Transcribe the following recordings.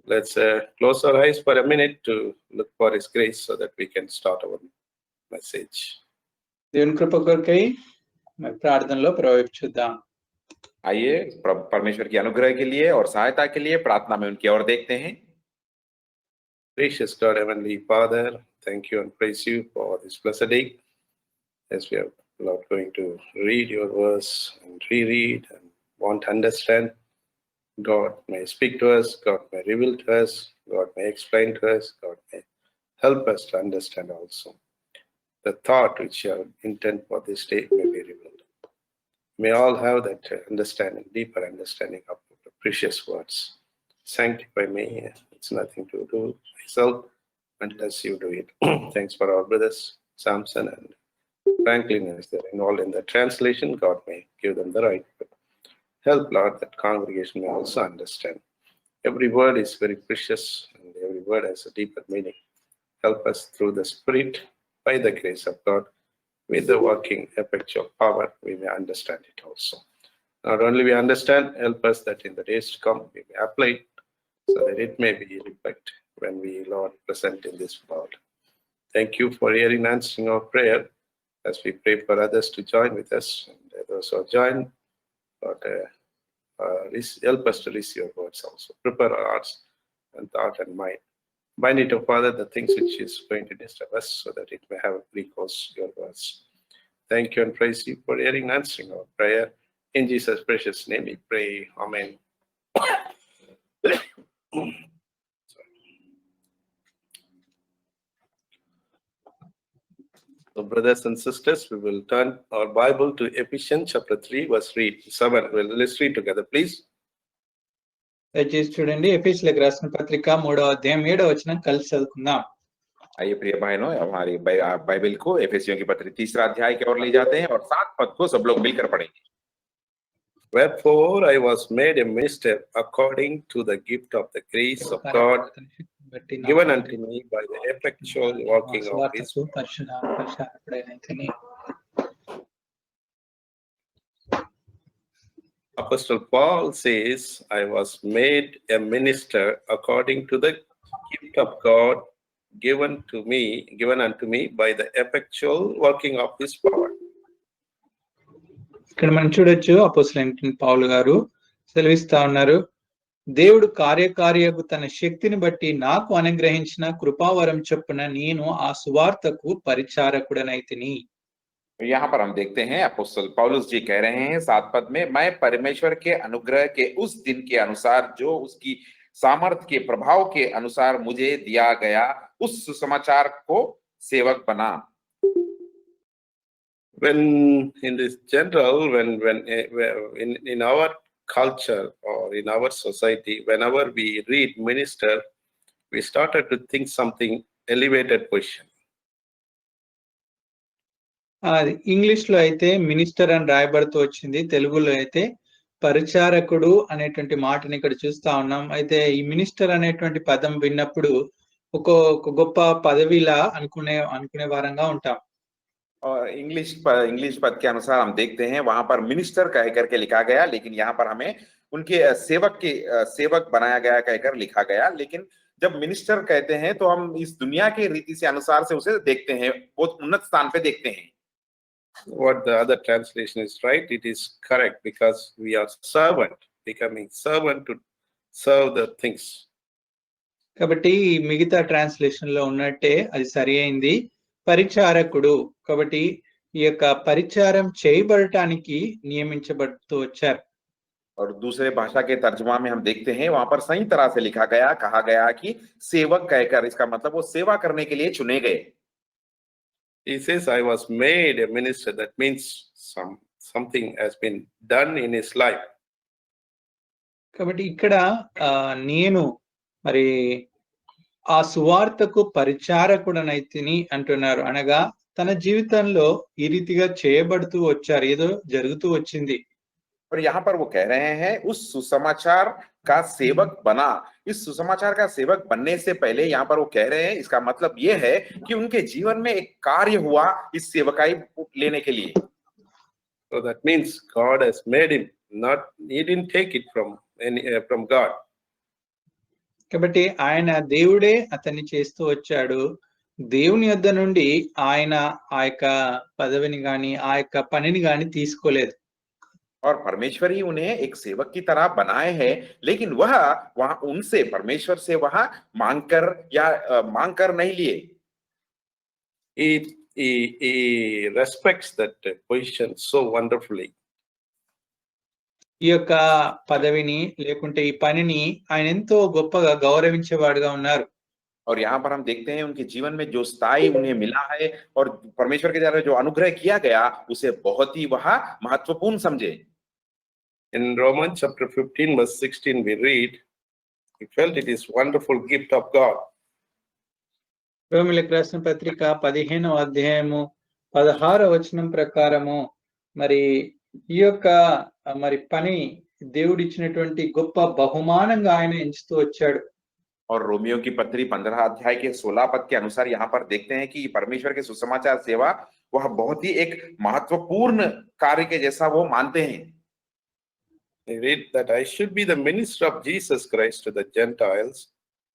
Let's close our eyes for a minute to look for His grace so that we can start our message. దేవుని కృప కొరకై మరి ప్రార్థనలో ప్రవేశిద్దాం. आइए परमेश्वर की अनुग्रह के लिए और सहायता के लिए प्रार्थना में उनकी ओर देखते हैं. Gracious God, Heavenly Father, thank you and praise you for this blessed day. As we are, Lord, going to read your words and reread and want to understand, God may speak to us, God may reveal to us, God may explain to us, God may help us to understand also. The thought which you have intent for this day may be revealed. May all have that understanding, deeper understanding of the precious words. Sanctify me. It's nothing to do myself unless you do it. Thanks for our brothers, Samson and Franklin, as they're involved in the translation. God may give them the right help, Lord, that congregation may also understand. Every word is very precious and every word has a deeper meaning. Help us through the Spirit, by the grace of God, with the working effectual power, we may understand it also. Not only we understand, help us that in the days to come we may apply it so that it may be reflected when we, Lord, present in this world. Thank you for hearing and answering our prayer as we pray for others to join with us. And those who are joined, Lord, help us to receive your words also. Prepare our hearts and thought and mind. Bind it, O Father, the things which is going to disturb us so that it may have recourse your words. Thank you and praise you for hearing and answering our prayer. In Jesus' precious name we pray. Amen. So, brothers and sisters, we will turn our Bible to Ephesians chapter 3, verse 7. Let's read together, please. దయచేసి చూడండి, ఎఫెసీయులకు రాసిన పత్రిక 3వ అధ్యాయం 7వ వచనం కలిసి చదువుకుందాం. आइए प्रिय बहनों, हमारी बाइबल को एफेसियों की पत्री 3 अध्याय की ओर ले जाते हैं और 7 पद को सब लोग मिलकर पढ़ेंगे. Wherefore I was made a minister according to the gift of the grace of God given unto me by the effectual working of His Apostle Paul says, I was made a minister according to the gift of God given unto me by the effectual working of His power. ఇక్కడ మనం చూడొచ్చు, అపోస్తలుడైన పౌలు గారు సెలవిస్తా ఉన్నారు, దేవుడు కార్యకార్యకు తన శక్తిని బట్టి నాకు అనుగ్రహించిన కృపావరం చొప్పున నేను ఆ సువార్తకు పరిచారకుడనైతిని. यहाँ पर हम देखते हैं अपोस्तल पौलुस जी कह रहे हैं 7 पद में, मैं परमेश्वर के अनुग्रह के उस दिन के अनुसार जो उसकी सामर्थ्य के प्रभाव के अनुसार मुझे दिया गया उस सुसमाचार को सेवक बना. When in this general, when in our culture or in our society, whenever we read minister, we started to think something elevated position. English లో అయితే మినిస్టర్ అని రాయబడుతూ వచ్చింది, తెలుగులో అయితే పరిచారకుడు అనేటువంటి మాటని ఇక్కడ చూస్తా ఉన్నాం. అయితే ఈ మినిస్టర్ అనేటువంటి పదం విన్నప్పుడు ఒక గొప్ప పదవిలా అనుకునే వారంగా ఉంటాం. इंग्लिश पद के अनुसार हम देखते हैं वहां पर मिनिस्टर कह करके लिखा गया, लेकिन यहाँ पर हमें उनके सेवक बनाया गया कहकर लिखा गया. लेकिन जब मिनिस्टर कहते हैं तो हम इस दुनिया के रीति से अनुसार से उसे देखते हैं, बहुत उन्नत स्थान पे देखते हैं. What the other translation is right, it is correct, because we are servant, becoming servant to serve the things. కాబట్టి మిగతా ట్రాన్స్లేషన్ లో ఉన్నట్టే అది సరి అయింది, పరిచారకుడు. కాబట్టి ఈ యొక్క పరిచారం చేయబడటానికి నియమించబడుతూ వచ్చారు. और दूसरे भाषा के तर्जुमा में हम देखते हैं वहां पर सही तरह से लिखा गया, कहा गया कि सेवक कहकर, इसका मतलब वो सेवा करने के लिए चुने गए. He says, I was made a minister. That means something has been done in his life. కాబట్టి ఇక్కడ నేను మరి ఆ సువార్తకు పరిచారకుడనైతిని అంటున్నారు, అనగా తన జీవితంలో ఈ రీతిగా చేయబడుతూ వచ్చారు, ఏదో జరుగుతూ వచ్చింది. और यहाँ पर वो कह रहे हैं उस सुसमाचार का सेवक बना. इस सुसमाचार का सेवक बनने से पहले यहाँ पर वो कह रहे हैं, इसका मतलब ये है कि उनके जीवन में एक कार्य हुआ इस सेवकाई लेने के लिए. So that means God has made him, he didn't take it from God. కాబట్టి ఆయన దేవుడే అతన్ని చేస్తూ వచ్చాడు. దేవుని యొద్ద నుండి ఆయన ఆ యొక్క పదవిని గాని, ఆ యొక్క పనిని గాని తీసుకోలేదు. और परमेश्वर ही उन्हें एक सेवक की तरह बनाए हैं, लेकिन वह वहां उनसे परमेश्वर से वहां मांगकर या मांगकर नहीं लिए। He respects that position so wonderfully. ఈ యొక్క పదవిని లేకుంటే ఈ పనిని ఆయన ఎంతో గొప్పగా గౌరవించేవాడుగా ఉన్నారు. और यहाँ पर हम देखते हैं उनके जीवन में जो स्थाई उन्हें मिला है और परमेश्वर के द्वारा जो अनुग्रह किया गया उसे बहुत ही वह महत्वपूर्ण समझे। In Romans chapter 15 verse 16 we read, he felt it is wonderful gift of God. రోమిలకు రాసిన పత్రిక 15వ అధ్యాయము 16వ వచనం ప్రకారము మరి ఈ యొక్క మరి పని దేవుడిచ్చినటువంటి గొప్ప బహుమానంగా ఆయన ఎంచుతూ వచ్చాడు. और रोमियो की पत्री 15 अध्याय के 16 पद के अनुसार यहाँ पर देखते हैं कि परमेश्वर के सुसमाचार सेवा वह बहुत ही एक महत्वपूर्ण कार्य के जैसा वो मानते हैं। I read that I should be the minister of Jesus Christ to the Gentiles,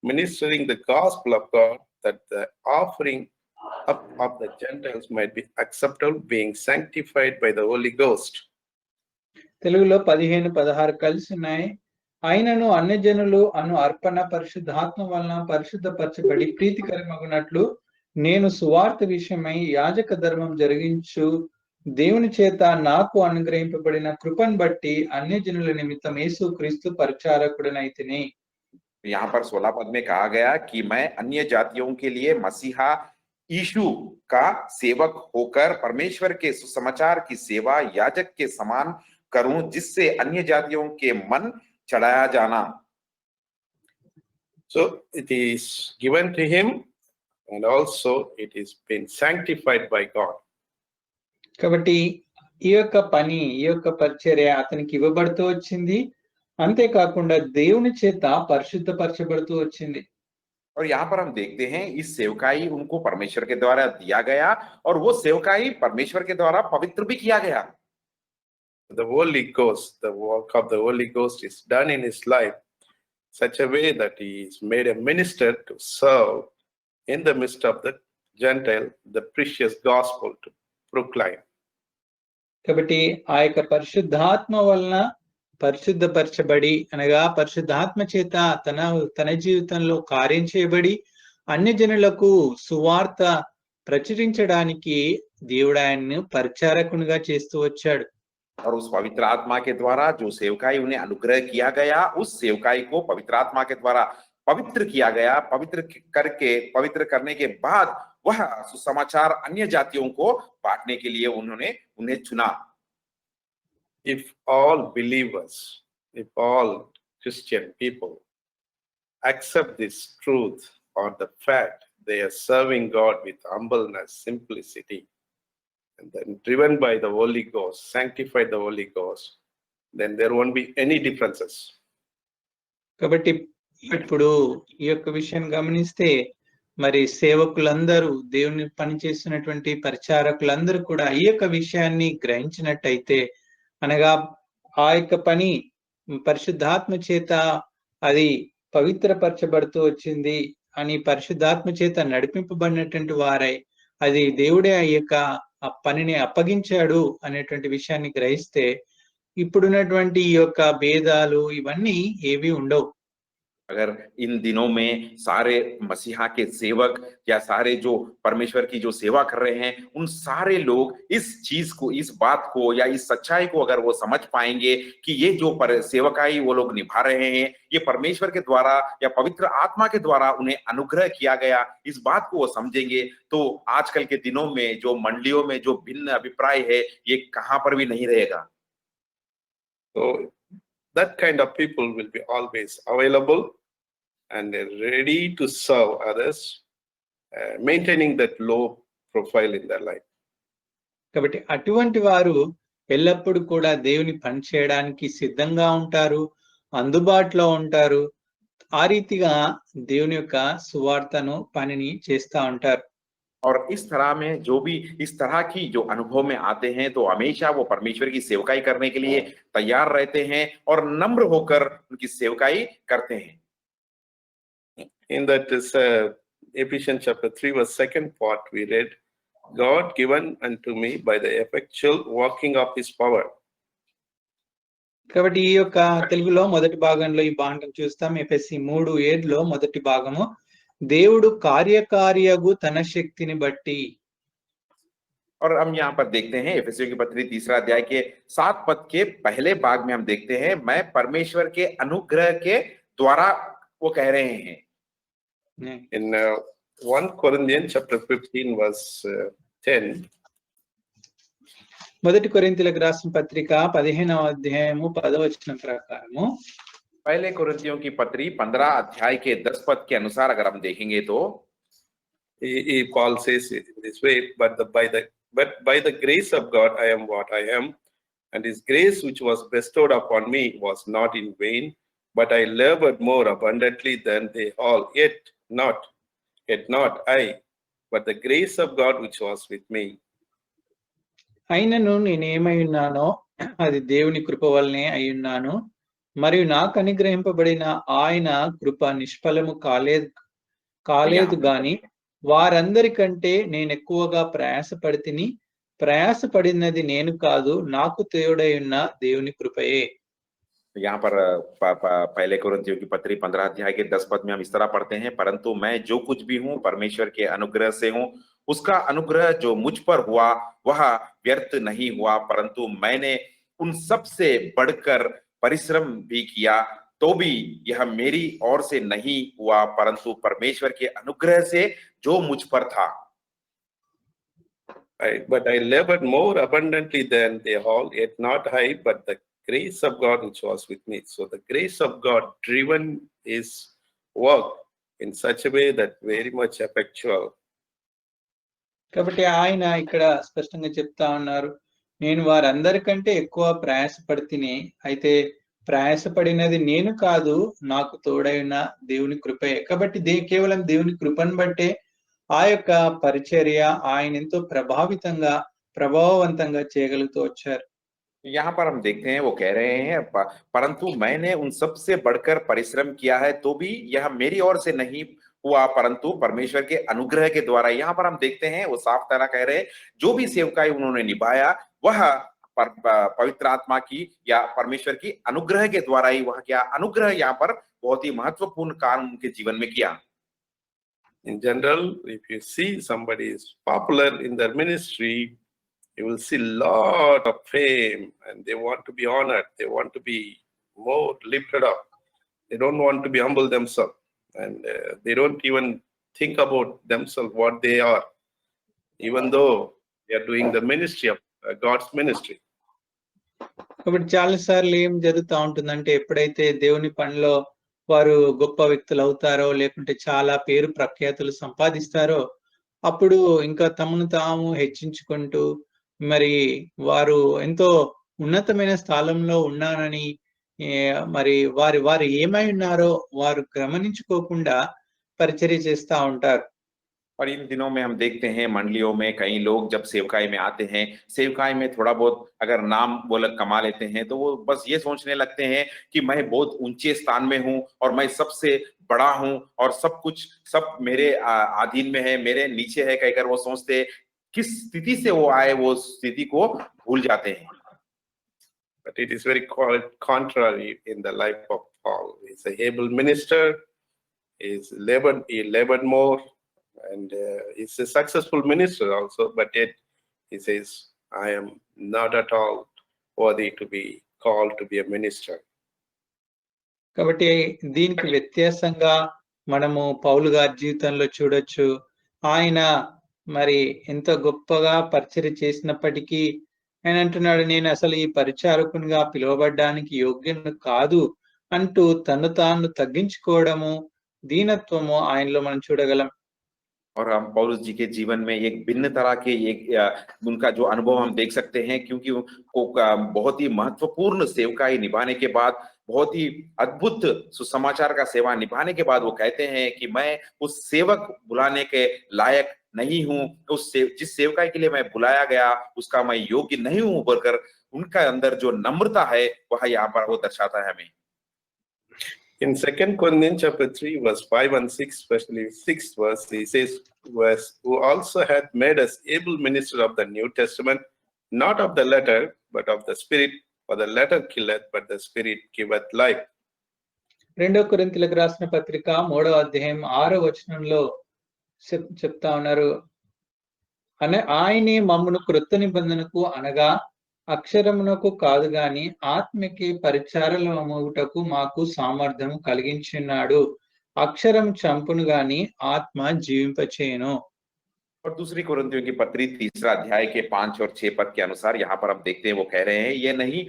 ministering the gospel of God, that the offering up of the Gentiles might be acceptable, being sanctified by the Holy Ghost. తెలుగులో 15, 16 కలిసి ఉన్నాయి. ఆయనను అన్యజనులు అను అర్పణ పరిశుద్ధాత్మ వలన పరిశుద్ధపరచబడి ప్రీతికరమగునట్లు నేను సువార్త విషయమై యాజక ధర్మం జరిగించు దేవుని చేత నాకు అనుగ్రహింపబడిన కృపను బట్టి అన్యజనుల నిమిత్తం యేసుక్రీస్తు పరిచారకుడనైతిని. यहाँ पर 16 पद में कहा गया कि मैं अन्य जातियों के लिए मसीहा यीशु का सेवक होकर परमेश्वर के सुसमाचार की सेवा याजक के समान करूं, जिससे अन्य जातियों के मन चढ़ाया जाना। So it is given to him, and also it is been sanctified by God. కాబట్టి ఈ యొక్క పని, ఈ యొక్క పరిచర్య అతనికి ఇవ్వబడుతూ వచ్చింది. అంతేకాకుండా దేవుని చేత పరిశుద్ధపరచబడుతూ వచ్చింది. और यहाँ पर हम देखते हैं इस सेवकाई उनको परमेश्वर के द्वारा दिया गया और वो सेवकाई परमेश्वर के द्वारा पवित्र भी किया गया। The Holy Ghost, the work of the Holy Ghost is done in his life such a way that he is made a minister to serve in the midst of the Gentile, the precious gospel to proclaim. కాబట్టి ఆ యొక్క పరిశుద్ధాత్మ వలన పరిశుద్ధపరచబడి అనగా పరిశుద్ధాత్మ చేత తన జీవితంలో కార్యం చేయబడి అన్యజనులకు సువార్త ప్రచురించడానికి దేవుడు ఆయన్ను పరిచారకునిగా చేస్తూ వచ్చాడు. और उस पवित्र आत्मा के द्वारा जो सेवकाई उन्हें अनुग्रह किया गया, उस सेवकाई को पवित्र आत्मा के द्वारा पवित्र किया गया। पवित्र करने के बाद वह सुसमाचार अन्य जातियों को बांटने के लिए उन्हें चुना। If all believers, if all Christian people accept this truth or the fact they are serving God with humbleness, simplicity, and then driven by the Holy Ghost, sanctified the Holy Ghost, then there won't be any differences. కాబట్టి ఇప్పుడు ఈ యొక్క విషయాన్ని గమనిస్తే మరి సేవకులందరూ దేవుని పని చేస్తున్నటువంటి పరిచారకులందరూ కూడా ఈ యొక్క విషయాన్ని గ్రహించినట్టయితే అనగా ఆ యొక్క పని పరిశుద్ధాత్మ చేత అది పవిత్రపరచబడుతూ వచ్చింది అని పరిశుద్ధాత్మ చేత నడిపింపబడినటువంటి వారై అది దేవుడే ఆ యొక్క ఆ పనిని అప్పగించాడు అనేటువంటి విషయాన్ని గ్రహిస్తే ఇప్పుడున్నటువంటి ఈ యొక్క భేదాలు ఇవన్నీ ఏవి ఉండవు. अगर इन दिनों में सारे मसीहा के सेवक या सारे जो परमेश्वर की जो सेवा कर रहे हैं उन सारे लोग इस चीज को, इस बात को या इस सच्चाई को अगर वो समझ पाएंगे कि ये जो सेवकाई वो लोग निभा रहे हैं ये परमेश्वर के द्वारा या पवित्र आत्मा के द्वारा उन्हें अनुग्रह किया गया, इस बात को वो समझेंगे तो आजकल के दिनों में जो मंडलियों में जो भिन्न अभिप्राय है ये कहां पर भी नहीं रहेगा। So that kind of people will be always available and ready to serve others, maintaining that low profile in their life. కాబట్టి అటువంటి వారు ఎల్లప్పుడూ కూడా దేవుని పని చేయడానికి సిద్ధంగా ఉంటారు, అందుబాటులో ఉంటారు. ఆ రీతిగా దేవుని యొక్క సువార్తను పనిని చేస్తా ఉంటారు. और इस तरह में जो भी इस तरह की जो अनुभव में आते हैं तो हमेशा वो परमेश्वर की सेवकाई करने के लिए तैयार रहते हैं और नम्र होकर उनकी सेवकाई करते हैं। In that is Ephesians chapter 3 verse 2nd part we read, God given unto me by the effectual working of his power. కాబట్టి ఈ యొక్క తెలుగులో మొదటి భాగంలో ఈ భాగం చూస్తాం. ఎఫెసీ 3:7 మొదటి భాగము, దేవుడు కార్యకార్యగు తన శక్తిని బట్టి. और हम यहाँ पर देखते हैं एफेसियों की पत्री 3 अध्याय के 7 पद के पहले भाग में हम देखते हैं, मैं परमेश्वर के अनुग्रह के द्वारा वो कह रहे हैं. In 1 Corinthians chapter 15 verse 10, మొదటి కొరింథీయులకు రాసిన పత్రిక 15వ అధ్యాయము 10వ వచనం ప్రకారము, पहले कुरिन्थियों की पत्री 15 अध्याय के 10 पद के अनुसार अगर हम देखेंगे तो Paul says it in this way, but by the grace of God I am what I am, and his grace which was bestowed upon me was not in vain, but I labored more abundantly than they all, yet not I, but the grace of God which was with me. అయినను నేనేమై ఉన్నానో అది దేవుని కృప వల్లనే అయ్యున్నాను, మరియు నాకు అనుగ్రహింపబడిన ఆయన కృప నిష్ఫలము కాలేదు గాని వారందరికంటే నేను ఎక్కువగా ప్రయాసపడినది నేను కాదు, నాకు తోడై ఉన్న దేవుని కృపయే. यहाँ पर पहले कुरिन्थियों की पत्री 15 अध्याय के 10 पद में हम इस तरह पढ़ते हैं, परंतु मैं जो कुछ भी हूँ परमेश्वर के अनुग्रह से हूँ, उसका अनुग्रह जो मुझ पर हुआ वह व्यर्थ नहीं हुआ, परंतु मैंने उन सब से बढ़कर परिश्रम भी किया, तो भी यह मेरी ओर से नहीं हुआ, परंतु परमेश्वर के अनुग्रह से जो मुझ पर था. But I labored more abundantly than they all, yet not I, but the grace of God which was with me. So the grace of God driven his work in such a way that very much effectual. కాబట్టి ఆయన ఇక్కడ స్పష్టంగా చెప్తా ఉన్నారు, నేను వారందరికంటే ఎక్కువ ప్రయాసపడితిని, అయితే ప్రయాసపడినది నేను కాదు, నాకు తోడైన దేవుని కృపే. కాబట్టి కేవలం దేవుని కృపను బట్టే ఆ యొక్క పరిచర్య ఆయన ఎంతో ప్రభావవంతంగా చేయగలుగుతూ వచ్చారు. यहाँ पर हम देखते हैं वो कह रहे हैं, परंतु मैंने उन सब से बढ़कर परिश्रम किया है, तो भी यह मेरी ओर से नहीं हुआ, परंतु परमेश्वर के अनुग्रह के द्वारा. यहाँ पर हम देखते हैं वो साफ तरह कह रहे हैं, जो भी सेवकाई उन्होंने निभाया वह पवित्र आत्मा की या परमेश्वर की अनुग्रह के द्वारा ही वह क्या अनुग्रह यहाँ पर बहुत ही महत्वपूर्ण काम उनके जीवन में किया. In general, if you see somebody is popular in their ministry, you will see lot of fame and they want to be honored, they want to be more lifted up, they don't want to be humble themselves, and they don't even think about themselves what they are, even though they are doing the ministry of God's ministry. కాబట్టి చాలా సార్లు ఏం జరుగుతూ ఉంటుందంటే, ఎప్పుడైతే దేవుని పనిలో వారు గొప్ప వ్యక్తులు అవుతారో, లేకుంటే చాలా పేరు ప్రఖ్యాతులు సంపాదిస్తారో, అప్పుడు ఇంకా తమను తాము హెచ్చించుకుంటూ మరి వారు ఎంతో ఉన్నతమైన స్థానంలో ఉన్నానని మరి వారు ఏమై ఉన్నారో వారు గమనించుకోకుండా పరిచర్య చేస్తా ఉంటారు. और इन दिनों में हम देखते हैं मंडलियों में कई लोग जब सेवकाई में आते हैं, सेवकाई में थोड़ा बहुत अगर नाम वो लोग कमा लेते हैं तो वो बस ये सोचने लगते हैं कि मैं बहुत ऊंचे स्थान में हूँ और मैं सबसे बड़ा हूँ और सब कुछ सब मेरे अधीन में है, मेरे नीचे है कहकर वो सोचते हैं. किस स्थिति से वो आए वो स्थिति को भूल जाते हैं. But it is very contrary in the life of Paul. He's a able minister, he labored more, and he's a successful minister also, but yet he says, I am not at all worthy to be called to be a minister. కాబట్టి దీనికి వ్యత్యాసంగా మనము పౌలు గారి జీవితంలో చూడొచ్చు. ఆయన మరి ఎంతో గొప్పగా పరిచర్య చేసినప్పటికీ ఆయన అంటున్నాడు, నేను అసలు ఈ పరిచారకునిగా పిలువబడ్డానికి యోగ్యుని కాదు అంటూ తను తాను తగ్గించుకోవడము, దీనత్వము ఆయనలో మనం చూడగలం. और हम पौलुस जी के जीवन में एक भिन्न तरह के उनका जो अनुभव हम देख सकते हैं, क्योंकि उनको बहुत ही महत्वपूर्ण सेवकाई निभाने के बाद, बहुत ही अद्भुत सुसमाचार का सेवा निभाने के बाद वो कहते हैं कि मैं उस सेवक बुलाने के लायक नहीं हूँ, जिस सेवकाई के लिए मैं बुलाया गया उसका मैं योग्य नहीं हूँ बोलकर उनका अंदर जो नम्रता है वह यहाँ पर वो दर्शाता है हमें. In 2 Corinthians chapter 3, verse 5 and 6, especially 6th verse, he says, who also hath made us able ministers of the New Testament, not of the letter, but of the Spirit. For the letter killeth, but the Spirit giveth life. 2 కొరింథీయులకు రాసిన పత్రిక 3వ అధ్యాయం 6వ వచనంలో చెప్తా ఉన్నారు, ఆయనే మమ్మును క్రొత్త నిబంధనకు అనగా అక్షరమునకు కాదు గాని ఆత్మకి పరిచారలమగుటకు మాకు సామర్థ్యం కలిగించున్నాడు. అక్షరం చంపును గాని ఆత్మ జీవింపచేయును. और दूसरी कुरिन्थियों की पत्री 3 अध्याय के 5 और 6 पद के अनुसार यहाँ पर हम देखते हैं वो कह रहे हैं, ये नहीं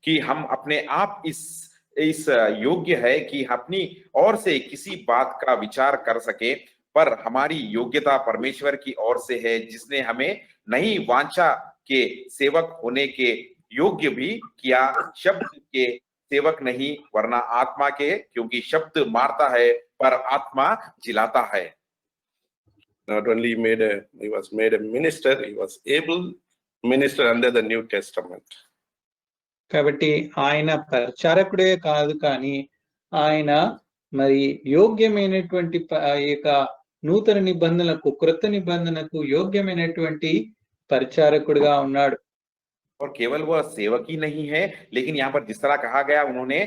कि हम अपने आप इस योग्य है कि अपनी ओर से किसी बात का विचार कर सके, पर हमारी योग्यता परमेश्वर की ओर से है, जिसने हमें नहीं वांछा के सेवक होने के योग्य भी किया, शब्द के सेवक नहीं वरना आत्मा के, क्योंकि शब्द मारता है पर आत्मा जिलाता है. Not only he was made a minister, he was able minister under the New Testament. కాబట్టి ఆయన పరిచారకుడే కాదు కానీ ఆయన మరి యోగ్యమైనటువంటి యొక్క నూతన నిబంధనలకు క్రొత్త నిబంధనకు యోగ్యమైనటువంటి పరిచారకుడిగా ఉన్నాడు. और केवल वह सेवक ही नहीं है, लेकिन यहाँ पर जिस तरह कहा गया, उन्होंने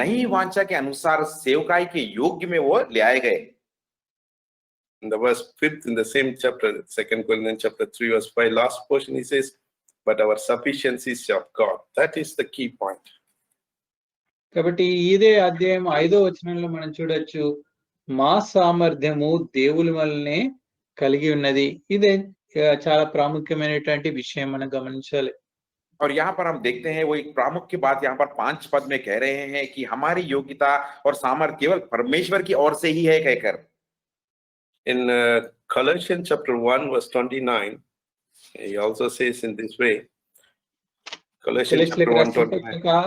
नहीं वांछा के अनुसार सेवकाई के योग्य में वो ले आए गए. In the verse 5th in the same chapter, 2 Corinthians chapter 3 verse 5, last portion he says, but our sufficiency is of God. That is the key point. కాబట్టి ఇదే అధ్యాయం 5వ వచనంలో మనం చూడొచ్చు, మా సామర్థ్యము దేవుని వల్లనే కలిగి ఉన్నది. ఇదే చాలా ప్రాముఖ్యమైనటువంటి విషయం మనం గమనించాలి. और यहाँ पर हम देखते हैं वो एक प्रामुख्य बात यहाँ पर 5 पद में कह रहे हैं कि हमारी योग्यता और सामर्थ्य केवल परमेश्वर की ओर से ही है कहकर. In Colossians chapter 1 verse 29, he also says in this way. Colossians chapter 1:29.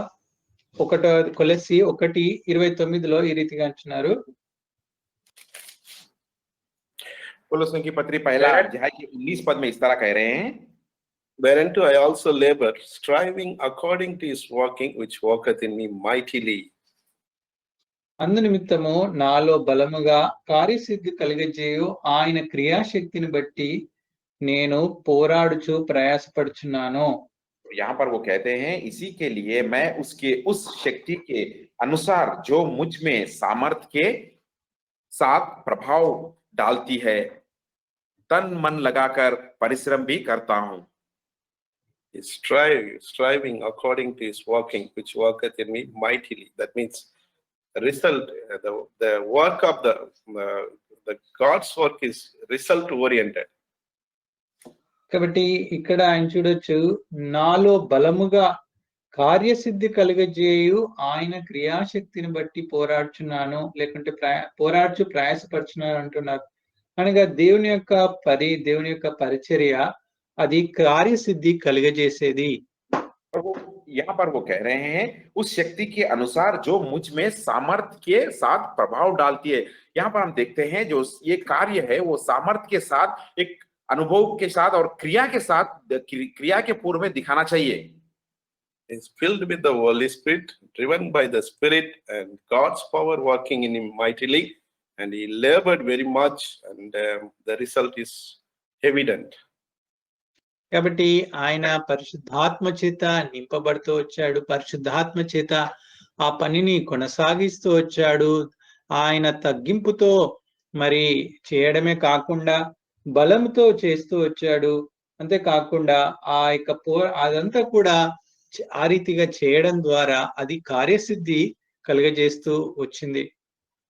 కొలస్సీ 1:29లో ఈ రీతిగా అంటున్నారు, कोलोसियों की पत्री पहला अध्याय के 19 पद में इस तरह कह रहे हैं, whereunto I also labor, striving according to his working which worketh in me mightily. అందు నిమిత్తము నాలో బలముగా కార్యసిద్ధి కలిగజేయు ఆయన క్రియాశక్తిని బట్టి నేను పోరాడుచు ప్రయాసపడుచున్నాను. यहाँ पर वो कहते हैं, इसी के लिए मैं उसके उस शक्ति के अनुसार जो मुझ में सामर्थ्य के साथ प्रभाव डालती है, तन मन लगाकर परिश्रम भी करता हूं. Striving according to his working which worketh in me mightily. That means result, the work of the God's work is result oriented. కాబట్టి ఇక్కడ ఆయన చూడొచ్చు, నాలో బలముగా కార్యసిద్ధి కలిగజేయు ఆయన క్రియాశక్తిని బట్టి పోరాడుచున్నాను, లేకుంటే పోరాడుచు ప్రయాసపడుచున్నాను అంటున్నారు. అనగా దేవుని యొక్క పరిచర్య అది కార్యసిద్ధి కలిగజేసేది. यहाँ पर वो कह रहे हैं, उस शक्ति के अनुसार जो मुझ में सामर्थ्य के साथ प्रभाव डालती है. यहाँ पर हम देखते हैं जो ये कार्य है वो सामर्थ्य के साथ, एक अनुभव के साथ और क्रिया के साथ, क्रिया के पूर्व में दिखाना चाहिए. Is filled with the Holy Spirit, driven by the Spirit, and God's power working in him mightily, and he labored very much, and the result is evident. కాబట్టి ఆయన పరిశుద్ధాత్మ చేత నింపబడుతూ వచ్చాడు, పరిశుద్ధాత్మ చేత ఆ పనిని కొనసాగిస్తూ వచ్చాడు. ఆయన తగ్గింపుతో మరి చేయడమే కాకుండా బలంతో చేస్తూ వచ్చాడు. అంతేకాకుండా ఆ యొక్క అదంతా కూడా ఆ రీతిగా చేయడం ద్వారా అది కార్యసిద్ధి కలుగజేస్తూ వచ్చింది.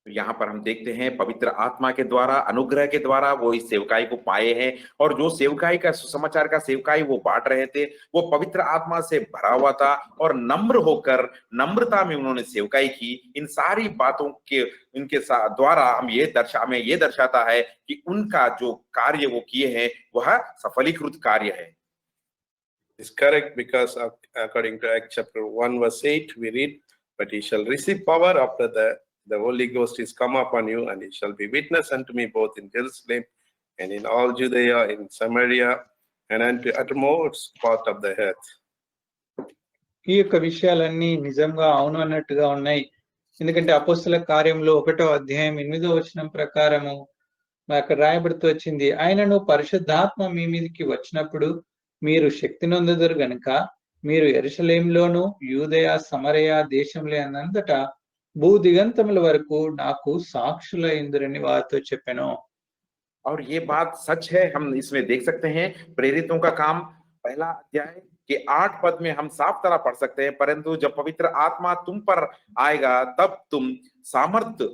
यहाँ पर हम देखते हैं पवित्र आत्मा के द्वारा, अनुग्रह के द्वारा वो इस सेवकाई को पाए हैं, और जो सेवकाई का सुसमाचार का सेवकाई वो बांट रहे थे, वो पवित्र आत्मा से भरा हुआ था, और नम्र होकर नम्रता में उन्होंने सेवकाई की. इन सारी बातों के इनके द्वारा हमें ये दर्शाता है कि उनका जो कार्य वो किए हैं वह सफलीकृत कार्य है. It's correct, because according to Acts chapter 1 verse 8 we read, but ye shall receive power after the Holy Ghost is come upon you, and ye shall be witness unto me both in Jerusalem and in all Judea, in Samaria, and unto uttermost part of the earth. ఈ యొక్క విషయాలన్నీ నిజంగా అవును అన్నట్టుగా ఉన్నాయి. ఎందుకంటే అపోస్తల కార్యంలో 1వ అధ్యాయం 8వ వచనం ప్రకారము అక్కడ రాయబడుతూ వచ్చింది, ఆయనను పరిశుద్ధాత్మ మీ మీదకి వచ్చినప్పుడు మీరు శక్తి నొందుదురు గనుక మీరు యెరూషలేములోను యూదయ సమరయ దేశంలో అన్నంతటా భూదిగంతముల వరకు నాకు సాక్షులైందురని వారితో చెప్పెను. और ये बात सच है, हम इसमें देख सकते हैं प्रेरितों का काम पहला अध्याय के 8 पद में हम साफ तरह पढ़ सकते हैं, परंतु जब पवित्र आत्मा तुम पर आएगा तब तुम सामर्थ्य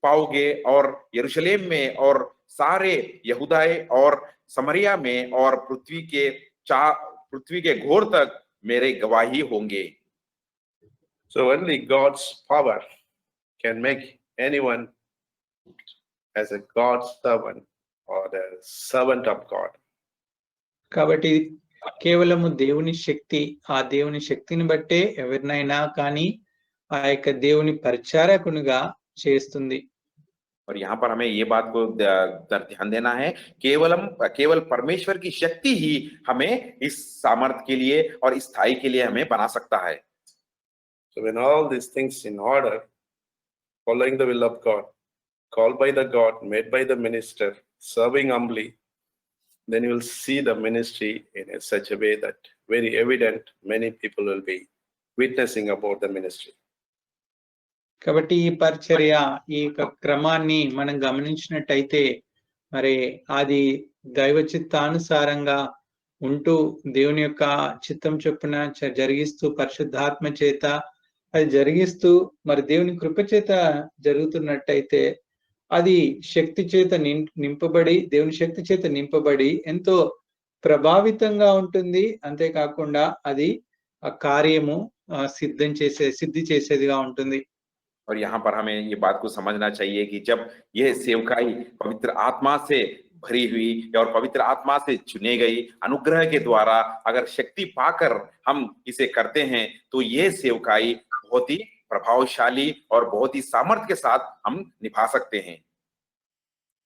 पाओगे और यरूशलेम में और सारे यहूदाए और समरिया में और पृथ्वी के घोर तक मेरे गवाही होंगे. So only God's power can make anyone as a God's servant or a servant of God. కాబట్టి కేవలము దేవుని శక్తి, ఆ దేవుని శక్తిని బట్టే ఎవరినైనా కానీ ఆ యొక్క దేవుని పరిచారకునిగా చేస్తుంది. और यहाँ पर हमें ये बात को ध्यान देना है, केवल परमेश्वर की शक्ति ही हमें इस सामर्थ्य के लिए और इस स्थायी के लिए हमें बना सकता है. So when all these things in order, following the will of God, called by the God, made by the minister, serving humbly, then you will see the ministry in such a way that very evident many people will be witnessing about the ministry. కాబట్టి ఈ పరిచర్య, ఈ క్రమాన్ని మనం గమనించినట్టయితే మరి అది దైవ చిత్తానుసారంగా ఉంటూ దేవుని యొక్క చిత్తం చొప్పున జరిగిస్తూ పరిశుద్ధాత్మ చేత అది జరిగిస్తూ మరి దేవుని కృప చేత జరుగుతున్నట్టయితే అది శక్తి చేత నింపబడి దేవుని శక్తి చేత నింపబడి ఎంతో ప్రభావితంగా ఉంటుంది. అంతేకాకుండా అది ఆ కార్యము సిద్ధి చేసేదిగా ఉంటుంది. और यहाँ पर हमें ये बात को समझना चाहिए कि जब यह सेवकाई पवित्र आत्मा से भरी हुई और पवित्र आत्मा से चुने गई अनुग्रह के द्वारा अगर शक्ति पाकर हम इसे करते हैं तो ये सेवकाई बहुत ही प्रभावशाली और बहुत ही सामर्थ्य के साथ हम निभा सकते हैं.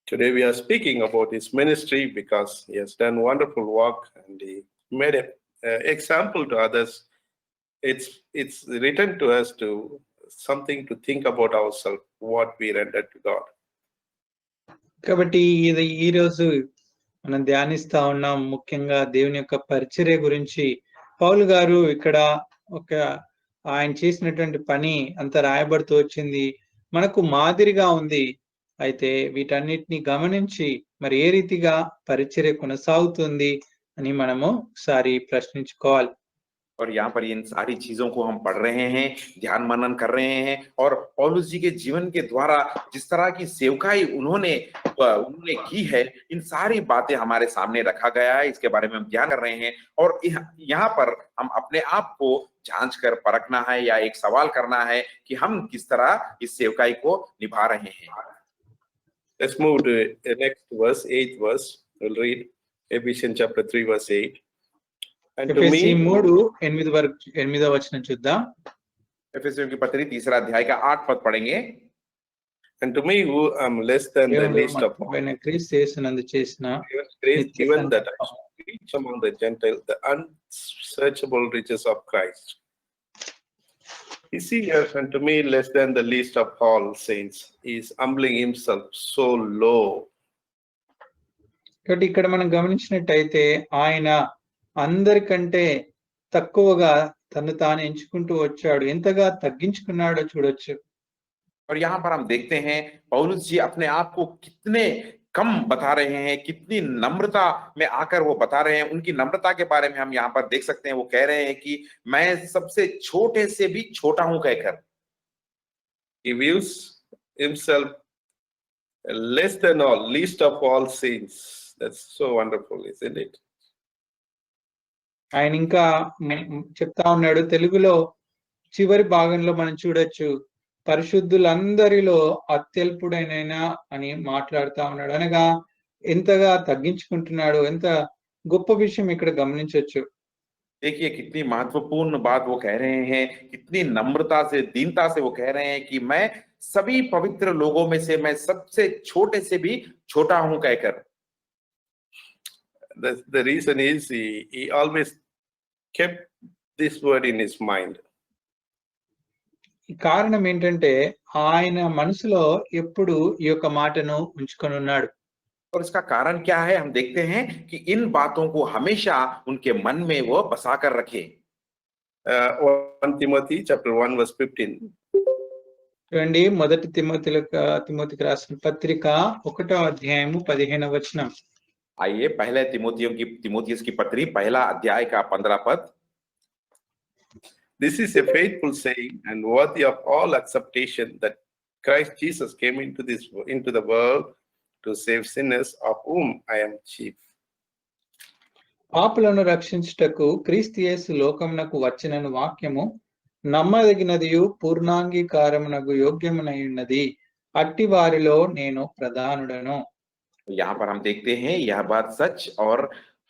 Today we are speaking about his ministry because he has done wonderful work and he made an example to others. It's written to us to something to think about ourselves, what we render to God. కాబట్టి ఇది ఈ రోజు మనం ధ్యానిస్తా ఉన్నాం ముఖ్యంగా దేవుని యొక్క పరిచర్య గురించి. పౌలు గారు ఇక్కడ ఆయన చేసినటువంటి పని అంత రాయబడుతూ వచ్చింది, మనకు మాదిరిగా ఉంది. అయితే వీటన్నిటిని గమనించి మరి ఏ రీతిగా పరిచర్య కొనసాగుతుంది అని మనము ఒకసారి ప్రశ్నించుకోవాలి. और यहाँ पर इन सारी चीजों को हम पढ़ रहे हैं, ध्यान मनन कर रहे हैं और पौलुस जी के जीवन के द्वारा जिस तरह की सेवकाई उन्होंने की है, इन सारी बातें हमारे सामने रखा गया है, इसके बारे में हम ध्यान कर रहे हैं. और यहाँ पर हम अपने आप को जांच कर परखना है या एक सवाल करना है कि हम किस तरह इस सेवकाई को निभा रहे हैं. Let's move to the next verse, 8th verse. We'll read Ephesians chapter 3 verse 8. ఎఫెసీ 3:8వ వచనం చూద్దాం. एफेसियों की पत्री 3 अध्याय का 8 पद पढ़ेंगे. And to me who am less than the least of all, క్రీస్తు యేసునందు చేసిన grace given that I should preach among the Gentiles the unsearchable riches of Christ. You see here, and to me less than the least of all saints, he is humbling himself so low. కాబట్టి ఇక్కడ మనం గమనించినట్టయితే ఆయన అందరికంటే తక్కువగా తను తాను ఎంచుకుంటూ వచ్చాడు, ఎంతగా తగ్గించుకున్నాడో చూడొచ్చు. और यहाँ पर हम देखते हैं पौलुस जी अपने आप को कितने कम बता रहे हैं, कितनी नम्रता में आकर वो बता रहे हैं. उनकी नम्रता के बारे में हम यहाँ पर देख सकते हैं. वो कह रहे हैं कि मैं सबसे छोटे से भी छोटा हूं कहकर. He views himself less than all, least of all saints. That's so wonderful, isn't it? ఆయన ఇంకా చెప్తా ఉన్నాడు, తెలుగులో చివరి భాగంలో మనం చూడొచ్చు, పరిశుద్ధులందరిలో అత్యల్పుడైన అని మాట్లాడుతా ఉన్నాడు. అనగా ఎంతగా తగ్గించుకుంటున్నాడు, ఎంత గొప్ప విషయం ఇక్కడ గమనించవచ్చు. देखिए कितनी महत्वपूर्ण बात वो कह रहे हैं, कितनी नम्रता से दीनता से वो कह रहे हैं कि मैं सभी पवित्र लोगों में से मैं सबसे छोटे से भी छोटा हूं कहकर. The reason is he always kept this word in his mind. ఈ కారణం ఏంటంటే ఆయన మనసులో ఎప్పుడు ఈ యొక్క మాటను ఉంచుకొని ఉన్నాడు. और इसका कारण क्या है? हम देखते हैं कि इन बातों को हमेशा उनके मन में वो बसाकर रखे। 1 Timothy chapter 1 verse 15. చూడండి, మొదటి తిమోతికి రాసిన పత్రిక 1వ అధ్యాయము 15వ వచనం. आइए पहले तिमोथियस की पत्री पहला अध्याय का 15 पद। This is a faithful saying and worthy of all acceptation that Christ Jesus came into the world to save sinners, of whom I am chief. పాపులను రక్షించుటకు క్రీస్తు యేసు లోకమునకు వచ్చినను వాక్యము నమ్మదగినదియు పూర్ణాంగీకారమునకు యోగ్యమునయున్నది, అట్టి వారిలో నేను ప్రధానుడను. यहाँ पर हम देखते हैं यह बात सच और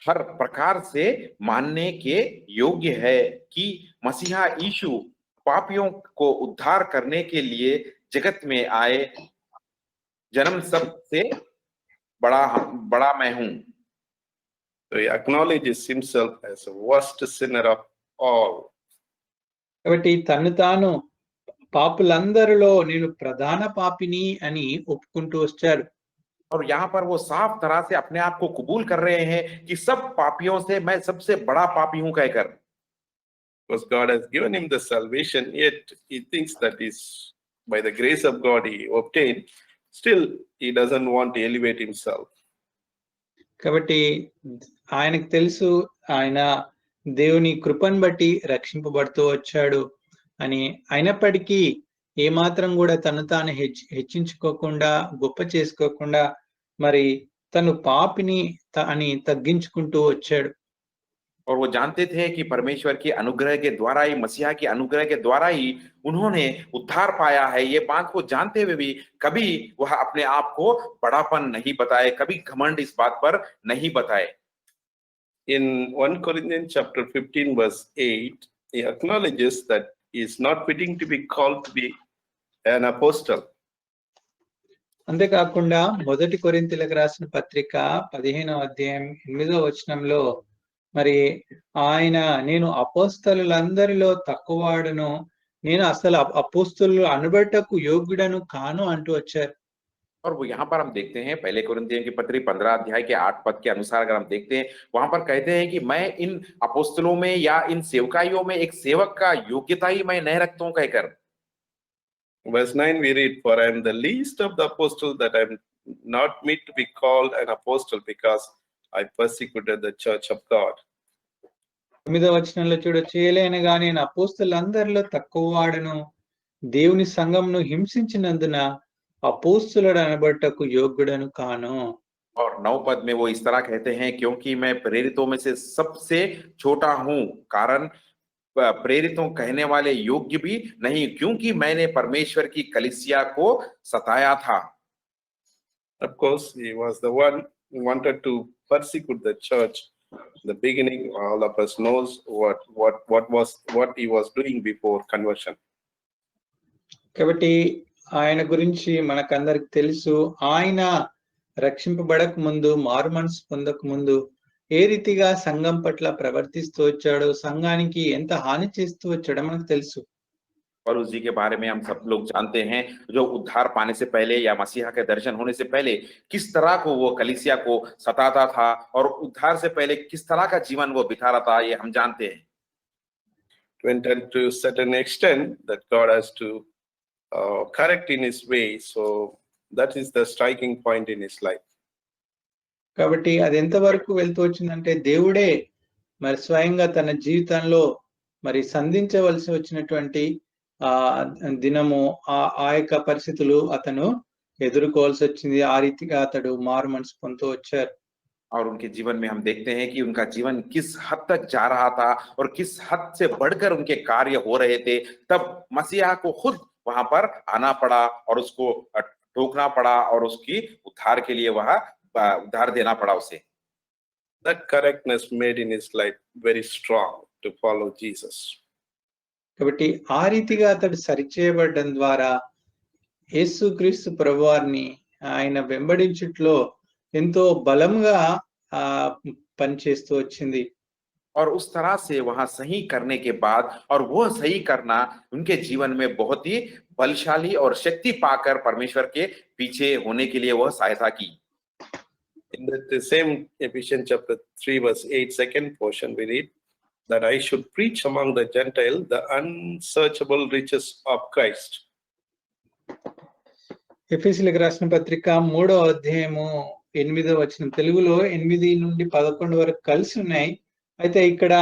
हर प्रकार से मानने के योग्य है कि मसीहा यीशु पापियों को उद्धार करने के लिए जगत में आए। जन्म सबसे बड़ा मैं हूं। So he acknowledges himself as the worst sinner of all. కాబట్టి తన్ను తాను పాపులందరిలో నేను ప్రధాన పాపిని అని ఒప్పుకుంటూ వచ్చారు. और यहाँ पर वो साफ तरह से अपने आप को कबूल कर रहे हैं कि सब पापियों से मैं सबसे बड़ा पापी हूं कहकर। Because God has given him the salvation, yet he thinks that is by the grace of God he obtained. Still, he doesn't want to elevate himself. కాబట్టి ఆయనకు తెలుసు ఆయన దేవుని కృపను బట్టి రక్షింపబడుతూ వచ్చాడు అని. అయినప్పటికీ ఏమాత్రం కూడా తను తాను హెచ్చించుకోకుండా గొప్ప చేసుకోకుండా మరి తను పాపిని అని తగ్గించుకుంటూ వచ్చాడు. और वो जानते थे कि परमेश्वर के अनुग्रह के द्वारा ही, मसीहा के अनुग्रह के द्वारा ही उन्होंने उद्धार पाया है। ये बात को जानते हुए भी कभी वह अपने आप को बड़ापन नहीं बताए, कभी घमंड इस बात पर नहीं बताए। In 1 Corinthians chapter 15 verse 8, he acknowledges that he is not fitting to be called to be an apostle. అంతేకాకుండా మొదటి కొరింథీయులకు రాసిన పత్రిక 15వ అధ్యాయం 8వ వచనంలో మరి ఆయన నేను అపోస్తలులందరిలో తక్కువవాడును, నేను అసలు అపోస్తలు అనబట్టకు యోగ్యుడను కాను అంటూ వచ్చారు. और वो यहाँ पर हम देखते हैं पहले कोरिन्थियों की पत्री 15 अध्याय के 8 पद के अनुसार अगर हम देखते हैं, वहां पर कहते हैं कि मैं इन अपोस्तलों में या इन सेवकाइयों में एक सेवक का योग्यता ही मैं नहीं रखता हूं कहकर। Verse 9 we read, for I am the least of the apostles, that I am not meet to be called an apostle, because I persecuted the church of God. 9వ వచనంలో చూడొచ్చు, ఏలైనగా నేను అపోస్తలులందరిలో తక్కువవాడను, దేవుని సంఘమును హింసించినందున అపోస్తలుడు అనబట్టకు యోగ్యుడను కాను. और 9 पद में वो इस तरह कहते हैं, क्योंकि मैं प्रेरितों में से सबसे छोटा हूं, कारण प्रेरितों कहने वाले योग्य भी नहीं, क्योंकि मैंने परमेश्वर की कलीसिया को सताया था। Of course, he was the one who wanted to persecute the church. The beginning, all of us knows what he was doing before conversion. కాబట్టి ఆయన గురించి మనకందరికి తెలుసు. ఆయన రక్షింపబడక ముందు, మారు మనసు పొందక ముందు ఏ రీతిగా సంఘం పట్ల ప్రవర్తిస్తూ వచ్చాడో, సంఘానికి ఎంత హాని చేస్తూ వచ్చాడో మనకు తెలుసు. पौलुस जी के बारे में हम सब लोग जानते हैं, जो उद्धार पाने से पहले या मसीहा के दर्शन होने से पहले किस तरह को वो कलीसिया को सताता था और उद्धार से पहले किस तरह का जीवन वो बिता रहा था, ये हम जानते हैं। To a certain extent that God has to correct in his way, so that is the striking point in his life. కాబట్టి అది ఎంతవరకు వెళ్తూ వచ్చిందంటే దేవుడే మరి స్వయంగా తన జీవితంలో మరి సంధించవలసి వచ్చినటువంటి దినము ఆ యొక్క పరిస్థితులు అతను ఎదుర్కోవాల్సి వచ్చింది. ఆ రీతిగా అతడు మారు మనసు పొందుతూ వచ్చారు. और उनके जीवन में हम देखते हैं कि उनका जीवन किस हद तक जा रहा था और किस हद से बढ़कर उनके कार्य हो रहे थे। तब मसीहा को खुद वहां पर आना पड़ा और उसको टोकना पड़ा और उसकी उद्धार के लिए वह उद्धार देना पड़ा उसे। That correctness made in his life very strong to follow Jesus. కాబట్టి ఆ రీతిగా అతడు సరిచేయబడడం ద్వారా యేసుక్రీస్తు ప్రభువారిని ఆయన వెంబడించుట్లో ఎంతో బలంగా పనిచేస్తూ వచ్చింది. और उस तरह से वहां सही करने के बाद और वो सही करना उनके जीवन में बहुत ही बलशाली और शक्ति पाकर परमेश्वर के पीछे होने के लिए वह सहायता की। In the same Ephesians chapter 3 verse 8 second portion we read that I should preach among the Gentile the unsearchable riches of Christ. ఎఫెసీయులకు రాసిన పత్రిక 3వ అధ్యాయము 8వ వచనం, తెలుగులో 8 నుండి 11 వరకు కలిసి ఉన్నాయి. అయితే ఇక్కడ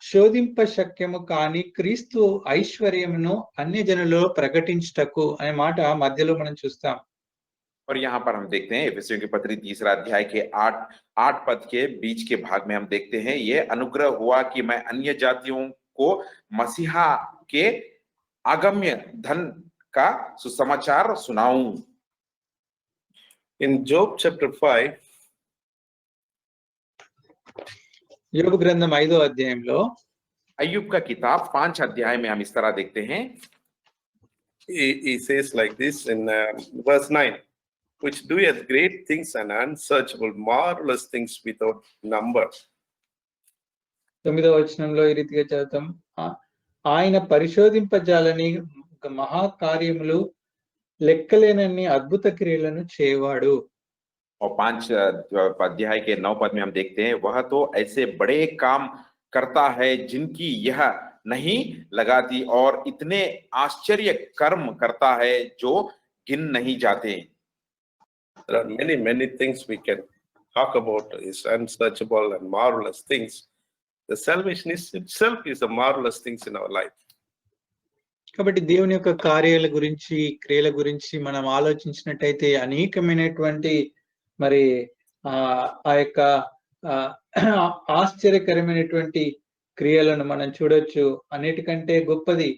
శోధింప శక్యము కాని క్రీస్తు ఐశ్వర్యమును అన్య జనులలో ప్రకటించుటకు అనే మాట మధ్యలో మనం చూస్తాం. और यहाँ पर हम देखते हैं एफेसियों की पत्री 3 अध्याय के 8 पद के बीच के भाग में हम देखते हैं, ये अनुग्रह हुआ कि मैं अन्य जातियों को मसीहा के आगम्य धन का सुसमाचार सुनाऊं। In Job chapter 5, యోబు గ్రంథం 5వ అధ్యాయంలో अय्यूब का किताब 5 अध्याय में हम इस तरह देखते हैं, he says like this in verse 9, which doeth great things and unsearchable marvelous things without number. 9వ వచనంలో ఈ రీతిగా చదువుతాం, ఆయన పరిశోధింపజాలని మహాకార్యములు లెక్కలేనన్ని అద్భుత క్రియలను చేయవాడు. और 5 अध्याय के 9 पद में हम देखते हैं, वह तो ऐसे बड़े काम करता है जिनकी यह नहीं लगाती और इतने आश्चर्य कर्म करता है जो गिन नहीं जाते। There are many things we can talk about is unsearchable and marvelous things. The salvation itself is a marvelous things in our life. కాబట్టి దేవుని యొక్క కార్యాల గురించి, క్రియల గురించి మనం ఆలోచించినట్టయితే అనేకమైనటువంటి మరి ఆ యొక్క ఆశ్చర్యకరమైనటువంటి క్రియలను మనం చూడొచ్చు. అన్నిటికంటే గొప్పది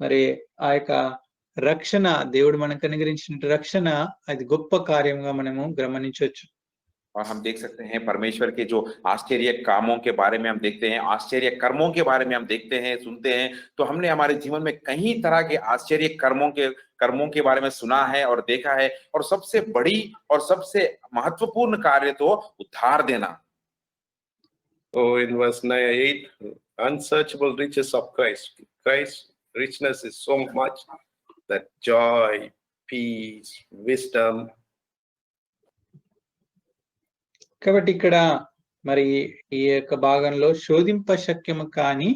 మరి ఆ యొక్క రక్షణ, దేవుడు మనకు అనుగ్రహించిన రక్షణ, అది గొప్ప కార్యంగా మనము గమనించవచ్చు. और हम देख सकते हैं परमेश्वर के जो आश्चर्य कामों के बारे में हम देखते हैं, आश्चर्य कर्मों के बारे में हम देखते हैं, सुनते हैं, तो हमने हमारे जीवन में कई तरह के आश्चर्य कर्मों के बारे में सुना है और देखा है। और सबसे बड़ी और सबसे महत्वपूर्ण कार्य तो उद्धार देना। So in verse 8, unsearchable riches of Christ. Christ's richness is so much that joy, peace, wisdom. కాబట్టి ఇక్కడ మరి ఈ యొక్క భాగంలో శోధింప శక్యము కాని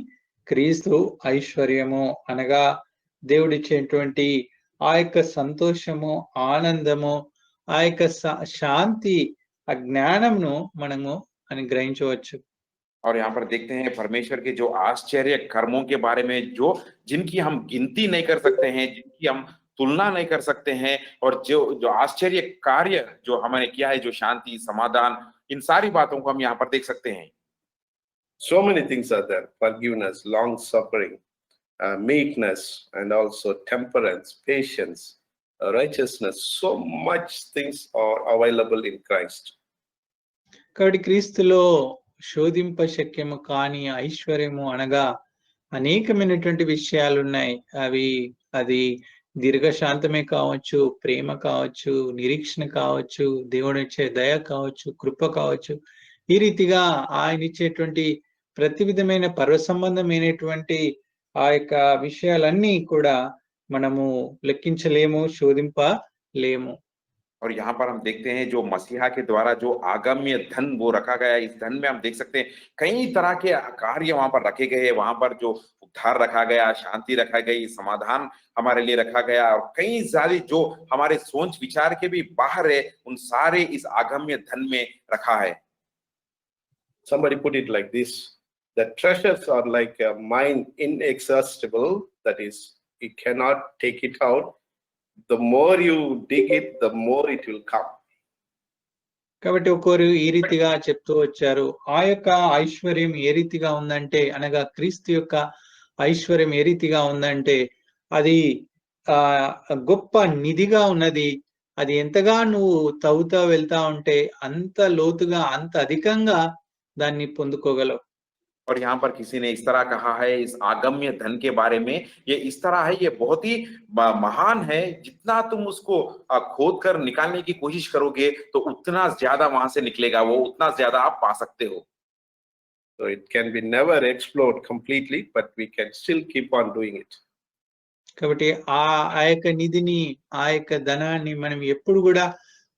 క్రీస్తు ఐశ్వర్యము అనగా దేవుడిచ్చేటువంటి ఆ యొక్క సంతోషము, ఆనందము, ఆ యొక్క శాంతి, ఆ జ్ఞానమును మనము గ్రహించవచ్చు. और यहाँ पर देखते हैं परमेश्वर के जो आश्चर्य कर्मों के बारे में, जो जिनकी हम गिनती नहीं कर सकते हैं, जिनकी हम तुलना नहीं कर सकते हैं, और जो आश्चर्य कार्य जो हमने किया है, जो शांति, समाधान, इन सारी बातों को हम यहाँ पर देख सकते हैं। So many things are there: forgiveness, long suffering, meekness, and also temperance, patience, righteousness. So much things are available in Christ. కాబట్టి క్రీస్తులో శోధింప శక్యము కాని ఐశ్వర్యము అనగా అనేకమైనటువంటి విషయాలు ఉన్నాయి. అది దీర్ఘశాంతమే కావచ్చు, ప్రేమ కావచ్చు, నిరీక్షణ కావచ్చు, దేవుడు ఇచ్చే దయ కావచ్చు, కృప కావచ్చు. ఈ రీతిగా ఆయన ఇచ్చేటువంటి ప్రతి విధమైన పర్వ సంబంధమైనటువంటి ఆ యొక్క విషయాలన్నీ కూడా మనము లెక్కించలేము, శోధింపలేము. और यहाँ पर हम देखते हैं जो मसीहा के द्वारा जो आगम्य धन वो रखा गया, इस धन में हम देख सकते हैं कई तरह के कार्य वहां पर रखे गए हैं। वहां पर जो उद्धार रखा गया, शांति रखा गई, समाधान हमारे लिए रखा गया, और कई सारी जो हमारे सोच विचार के भी बाहर है, उन सारे इस आगम्य धन में रखा है। Somebody put it like this: the treasures are like a mine, inexhaustible. That is, you cannot take it out. The more you dig it, the more it will come. కాబట్టి ఒకరు ఈ రీతిగా చెప్తూ వచ్చారు, ఆ యొక్క ఐశ్వర్యం ఏ రీతిగా ఉందంటే, అనగా క్రీస్తు యొక్క ఐశ్వర్యం ఏ రీతిగా ఉందంటే, అది గొప్ప నిధిగా ఉన్నది. అది ఎంతగా నువ్వు తవ్వుతా వెళ్తా ఉంటే అంత లోతుగా, అంత అధికంగా దాన్ని పొందుకోగలవు. और यहाँ पर किसी ने इस तरह कहा है इस आगम्य धन के बारे में, ये इस तरह है, ये बहुत ही महान है। जितना तुम उसको खोद कर निकालने की कोशिश करोगे तो उतना ज्यादा वहां से निकलेगा, वो उतना ज्यादा आप पा सकते हो। So it can be never explode completely, but we can still keep on doing it. కాబట్టి ఆ యొక్క నిధిని, ఆ యొక్క ధనాన్ని మనం ఎప్పుడు కూడా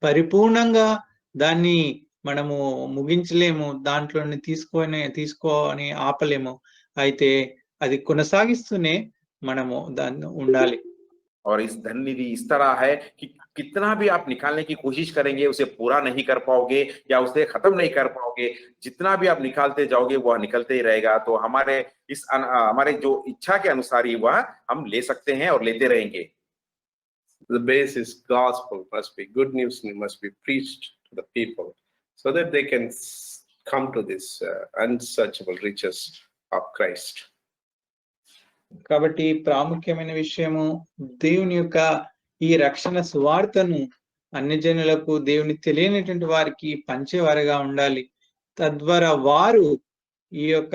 పరిపూర్ణంగా దాన్ని మనము ముగించలేము, దాంట్లోని తీసుకోని ఆపలేము. అయితే అది కొనసాగిస్తూనే మనము దాన్ని ఉండాలి. और इस धन निधि इस तरह है कि कितना भी आप निकालने की कोशिश करेंगे उसे पूरा नहीं कर पाओगे या उसे खत्म नहीं कर पाओगे। जितना भी आप निकालते जाओगे वह निकलते ही रहेगा। तो हमारे जो इच्छा के अनुसार ही वह हम ले सकते हैं और लेते रहेंगे। The base is gospel, must be good news, must be preached to the people so that they can come to this unsearchable riches of Christ. కాబట్టి ప్రాముఖ్యమైన విషయము, దేవుని యొక్క ఈ రక్షణ సువార్తను అన్ని జనులకు, దేవుని తెలియనటువంటి వారికి పంచేవారుగా ఉండాలి. తద్వారా వారు ఈ యొక్క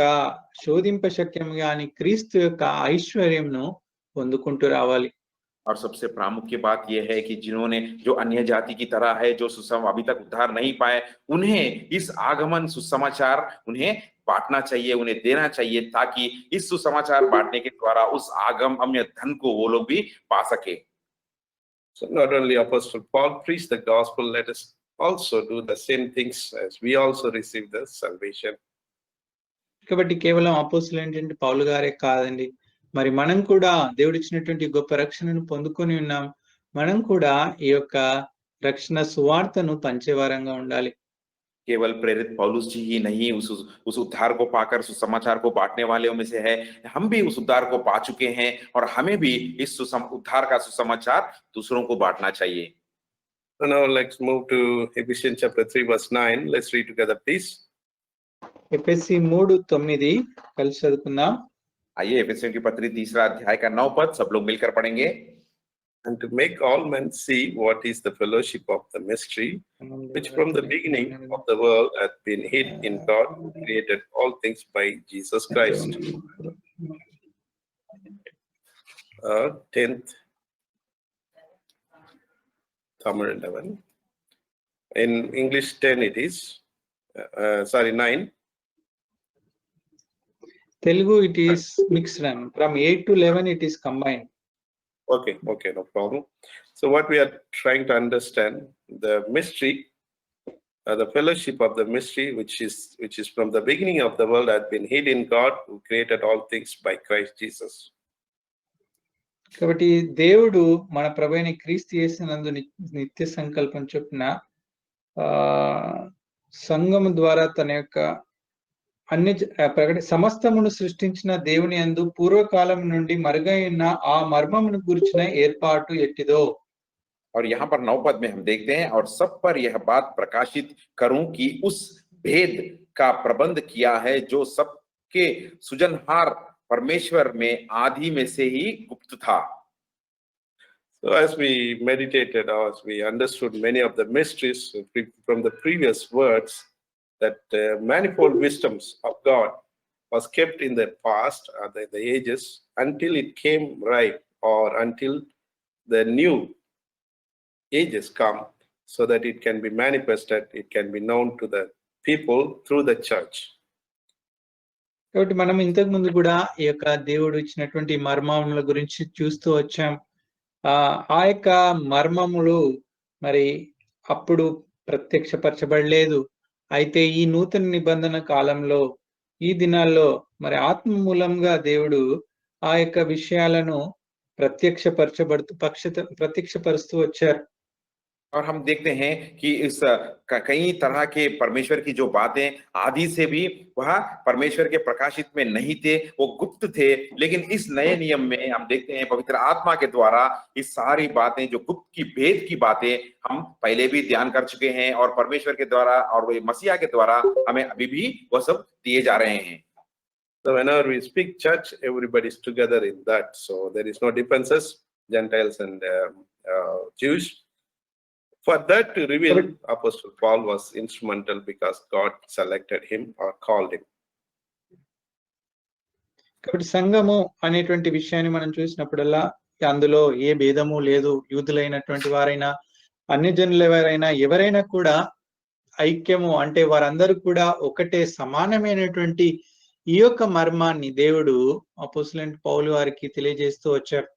శోధింప శక్యం గాని క్రీస్తు యొక్క ఐశ్వర్యంను పొందుకుంటూ రావాలి. और सबसे प्रामुख्य बात यह है कि जिन्होंने जो अन्य जाति की तरह है, जो अभी तक उद्धार नहीं पाए, उन्हें इस आगमन सुसमाचार उन्हें बांटना चाहिए, उन्हें देना चाहिए, ताकि इस सुसमाचार बांटने के द्वारा उस आगम्य धन को वो लोग भी पा सके। So not only Apostle Paul preached the gospel, let us also do the same things as we also receive the salvation. కాబట్టి కేవలం అపోస్తలులు ఏంటంటే పౌలు గారే కాదండి, మరి మనం కూడా దేవుడు ఇచ్చినటువంటి గొప్ప రక్షణను పొందుకొని ఉన్నాం. మనం కూడా ఈ యొక్క రక్షణ సువార్తను పంచేవారంగా ఉండాలి. केवल प्रेरित पौलुस जी ही नहीं उस उद्धार को पाकर सुसमाचार को बांटने वाले में से है, हम भी उस उद्धार को पा चुके हैं और हमें भी इस उद्धार का सुसमाचार दूसरों को बांटना चाहिए। So now let's move to Ephesians chapter 3 verse 9. Let's read together please. ఎఫెసీ 3:9 కలిసి చదువుకుందాం. आइए एफेसियों की पत्री 3 अध्याय का 9 पद सब लोग मिलकर पढ़ेंगे। And to make all men see what is the fellowship of the mystery, which from the beginning of the world hath been hid in God, who created all things by Jesus Christ. 10th, Tamil 11. In English 10 it is, 9. Telugu it is mixed run. From 8 to 11 it is combined. Okay, no problem. So what we are trying to understand, the mystery, the fellowship of the mystery, which is from the beginning of the world, hath been hid in God, who created all things by Christ Jesus. కాబట్టి దేవుడు మన ప్రభువైన క్రీస్తు యేసునందు నిత్య సంకల్పం చొప్పున సంఘము ద్వారా తన యొక్క సమస్తమును సృష్టించిన దేవుని యందు పూర్వకాలం నుండి మరుగైన ఆ మర్మమును గురించిన ఏర్పాటు ఎట్టిదో. और यहाँ पर 9 पद में हम देखते हैं, और सब पर यह बात प्रकाशित करूं कि उस भेद का प्रबंध किया है जो सबके सुजनहार परमेश्वर में आदि में से ही गुप्त था। So as we meditated, as we understood many of the mysteries from the previous words, that manifold wisdoms of God was kept in the past, the ages, until it came right, or until the new ages come, so that it can be manifested, it can be known to the people through the church. కాబట్టి మనం ఇంతకు ముందు కూడా ఈ యొక్క దేవుడు ఇచ్చినటువంటి మర్మముల గురించి చూస్తూ వచ్చాం. ఆ యొక్క మర్మములు మరి అప్పుడు ప్రత్యక్షపరచబడలేదు. అయితే ఈ నూతన నిబంధన కాలంలో, ఈ దినాల్లో మరి ఆత్మ మూలంగా దేవుడు ఆ యొక్క విషయాలను ప్రత్యక్షపరుస్తూ వచ్చారు. और हम देखते हैं कि इस कई तरह के परमेश्वर की जो बातें आदि से भी वह परमेश्वर के प्रकाशित में नहीं थे, वो गुप्त थे। लेकिन इस नए नियम में हम देखते हैं पवित्र आत्मा के द्वारा इस सारी बातें, जो गुप्त की भेद की बातें, हम पहले भी ध्यान कर चुके हैं, और परमेश्वर के द्वारा और मसीहा के द्वारा हमें अभी भी वह सब दिए जा रहे हैं। So whenever we speak church, everybody is together in that. So there is no differences, Gentiles and Jews. For that to reveal, Apostle Paul was instrumental because God selected him or called him. కాబట్టి సంఘము అనేటువంటి విషయాన్ని మనం చూసినప్పుడల్లా అందులో ఏ భేదము లేదు. యూదులైనటువంటి వారైనా, అన్యజనుల వారైనా, ఎవరైనా కూడా ఐక్యము అంటే వారందరూ కూడా ఒకటే సమానమైనటువంటి ఈ యొక్క మర్మాన్ని దేవుడు అపోస్తలుడైన పౌలు వారికి తెలియజేస్తూ వచ్చారు.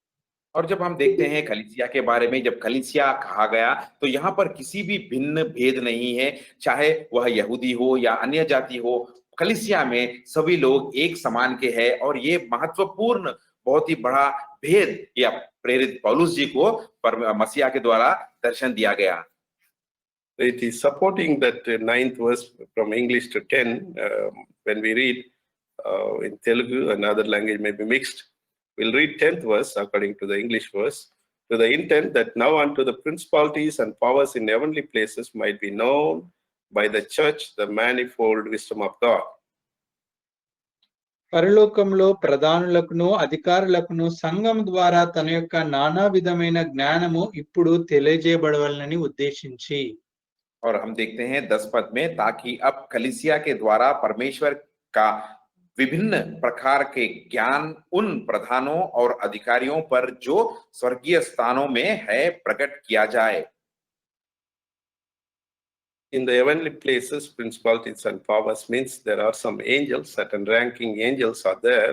और जब हम देखते हैं कलीसिया के बारे में, जब कलीसिया कहा गया तो यहाँ पर किसी भी भिन्न भेद नहीं है, चाहे वह यहूदी हो या अन्य जाति हो। कलीसिया में सभी लोग एक समान के हैं और ये महत्वपूर्ण बहुत ही बड़ा भेद या प्रेरित पौलुस जी को मसीहा के द्वारा दर्शन दिया गया। It is supporting that ninth verse from English to 10 when we read in Telugu and other language may be mixed. We'll read 10th verse according to the English verse, to the intent that now unto the principalities and powers in heavenly places might be known by the church the manifold wisdom of God. పరలోకంలో ప్రధానులకును అధికారులకును సంఘం ద్వారా తన యొక్క నానా విధమైన జ్ఞానము ఇప్పుడు తెలియజేయబడవాలని ఉద్దేశించి. और हम देखते हैं 10 पद में, ताकि अब कलीसिया के द्वारा परमेश्वर का विभिन्न प्रकार के ज्ञान उन प्रधानों और अधिकारियों पर जो स्वर्गीय स्थानों में है प्रकट किया जाए। In the heavenly places, principalities and powers means there are some angels, certain ranking angels are there,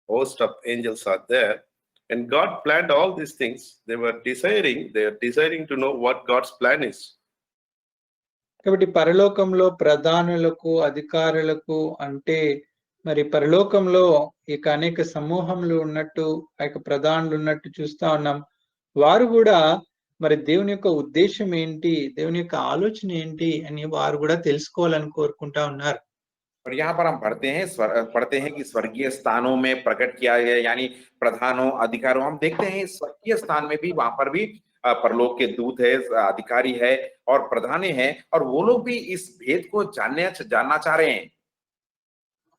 host of angels are there, and God planned all these things. They are desiring to know what God's plan is. కాబట్టి పరలోకంలో ప్రధానులకు అధికారులకు అంటే మరి పరలోకంలో ఇక అనేక సమూహములు ఉన్నట్టు ఆ యొక్క ప్రధానులు ఉన్నట్టు చూస్తా ఉన్నాం. వారు కూడా మరి దేవుని యొక్క ఉద్దేశం ఏంటి, దేవుని యొక్క ఆలోచన ఏంటి అని వారు కూడా తెలుసుకోవాలని కోరుకుంటా ఉన్నారు. और यहाँ पर हम पढ़ते हैं कि स्वर्गीय स्थानों में प्रकट किया गया, यानी प्रधानों अधिकारों। हम देखते हैं स्वर्गीय स्थान में भी, वहां पर भी परलोक के दूत है, अधिकारी है और प्रधाने हैं, और वो लोग भी इस भेद को जानना चाह रहे हैं।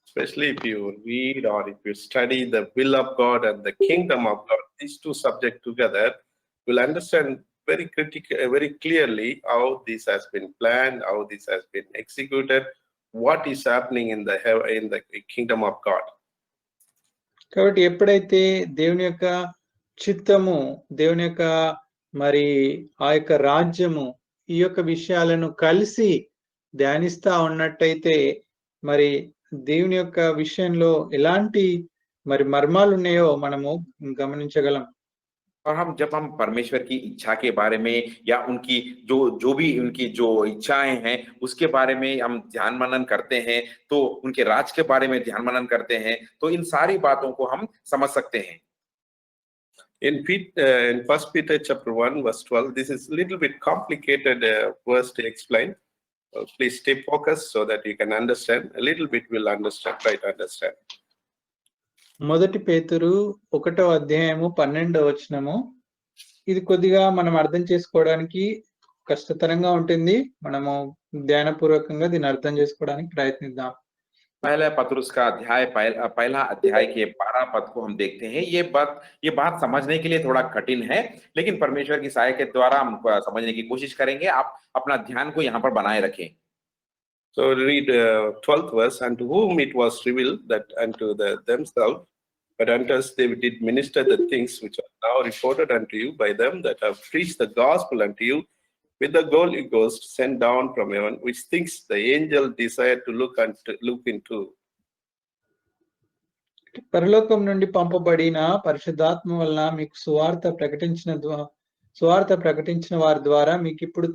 Especially if you read or if you study the will of God and the kingdom of God, these two subjects together, you'll understand very clearly how this has been planned, how this has been executed, what is happening in the kingdom of God. కాబట్టి ఎప్పుడైతే దేవుని యొక్క చిత్తము, దేవుని యొక్క మరి ఆ యొక్క రాజ్యము ఈ యొక్క విషయాలను కలిసి ధ్యానిస్తా ఉన్నట్టయితే మరి దేవుని యొక్క విషయంలో ఎలాంటి మరి మర్మాలు ఉన్నాయో మనము గమనించగలం. और जब हम परमेश्वर की इच्छा के बारे में या उनकी जो भी उनकी जो इच्छाएं हैं उसके बारे में हम ध्यान मनन करते हैं, तो उनके राज के बारे में ध्यान मनन करते हैं, तो इन सारी बातों को हम समझ सकते हैं। In 1 Peter chapter 1 verse 12, this is a little bit complicated verse to explain. Please stay focused so that you can understand. A little bit will understand, try to understand. మొదటి పేతురు 1వ అధ్యాయము 12వ వచనము. ఇది కొద్దిగా మనం అర్థం చేసుకోవడానికి కష్టతరంగా ఉంటుంది. మనము ధ్యానపూర్వకంగా దీన్ని అర్థం చేసుకోవడానికి ప్రయత్నిద్దాం. पहला पत्रुस का अध्याय, पहला अध्याय के 12 पद को हम देखते हैं। ये बात समझने के लिए थोड़ा कठिन है, लेकिन परमेश्वर की सहायता के द्वारा हम समझने की कोशिश करेंगे। आप अपना ध्यान को यहाँ पर बनाए रखें। So read 12th verse, unto whom it was revealed that unto themselves, but unto us they did minister the things which are now reported unto you by them that have preached the gospel unto you with the Holy Ghost sent down from heaven, which things the angel desired to look into. పరలోకం నుండి పంపబడిన పరిశుద్ధాత్మ వలన మీకు సువార్త ప్రకటించిన వారి ద్వారా మీకు ఇప్పుడు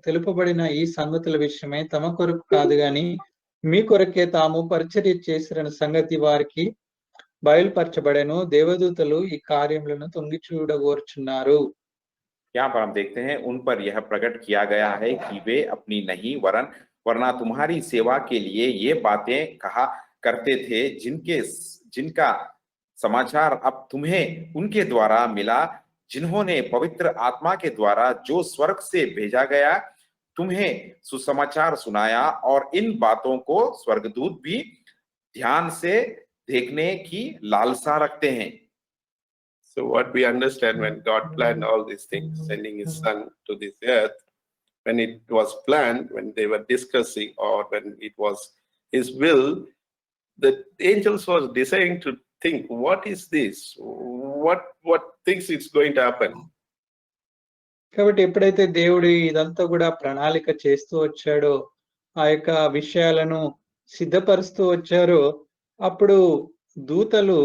తెలుపబడిన ఈ సంగతుల విషయమై తమ కొరకు కాదు గాని మీ కొరకే తాము పరిచర్య చేసిన సంగతి వారికి బయలుపరచబడెను. దేవదూతలు ఈ కార్యములను తొంగి చూడగోరుచున్నారు. यहाँ पर हम देखते हैं, उन पर यह प्रकट किया गया है कि वे अपनी नहीं वरना तुम्हारी सेवा के लिए ये बातें कहा करते थे, जिनका समाचार अब तुम्हें उनके द्वारा मिला, जिन्होंने पवित्र आत्मा के द्वारा जो स्वर्ग से भेजा गया तुम्हें सुसमाचार सुनाया। और इन बातों को स्वर्गदूत भी ध्यान से देखने की लालसा रखते हैं। So what we understand, when God planned all these things, sending his son to this earth, when it was planned, when they were discussing, or when it was his will, the angels was desiring to think, what is this? What thinks it's going to happen? కాబట్టి ఎప్పుడైతే దేవుడు ఇదంతా కూడా ప్రణాళిక చేస్తూ వచ్చాడో ఆ యొక్క విషయాలను సిద్ధపరుస్తూ వచ్చారో అప్పుడు దూతలు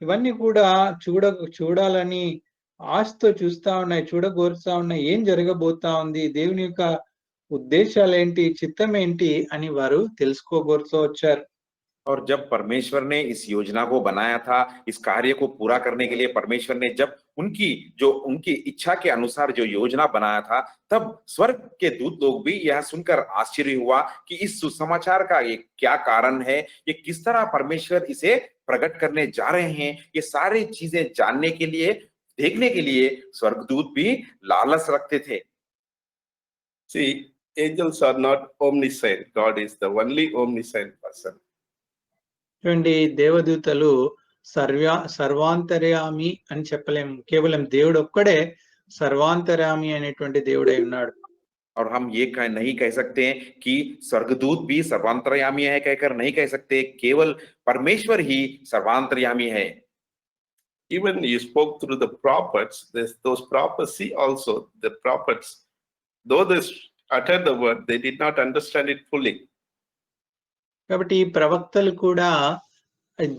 ఇవన్నీ కూడా చూడాలని ఆశతో చూస్తా ఉన్నాయి, చూడగోరుతా ఉన్నాయి. ఏం జరగబోతా ఉంది, దేవుని యొక్క ఉద్దేశాలేంటి, చిత్తం ఏంటి అని వారు తెలుసుకోగోరుతూ వచ్చారు. और जब परमेश्वर ने इस योजना को बनाया था, इस कार्य को पूरा करने के लिए परमेश्वर ने जब उनकी इच्छा के अनुसार जो योजना बनाया था, तब स्वर्ग के दूत लोग भी यह सुनकर आश्चर्य हुआ कि इस सुसमाचार का ये क्या कारण है, ये किस तरह परमेश्वर इसे प्रकट करने जा रहे हैं। ये सारी चीजें जानने के लिए, देखने के लिए स्वर्गदूत भी लालच रखते थे। See, angels are not omniscient. God is the only omniscient person. చూడండి, దేవదూతలు సర్వాంతర్యామి అని చెప్పలేము. కేవలం దేవుడు ఒక్కడే సర్వాంతర్యామి అనేటువంటి దేవుడై ఉన్నాడు. और हम ये नहीं कह सकते हैं कि स्वर्गदूत भी सर्वांतर्यामी है, कहकर नहीं कह सकते। केवल परमेश्वर ही सर्वांतर्यामी है। Even you spoke through the prophets, those prophecy also, the prophets, though they uttered the word, they did not understand it fully. కాబట్టి ఈ ప్రవక్తలు కూడా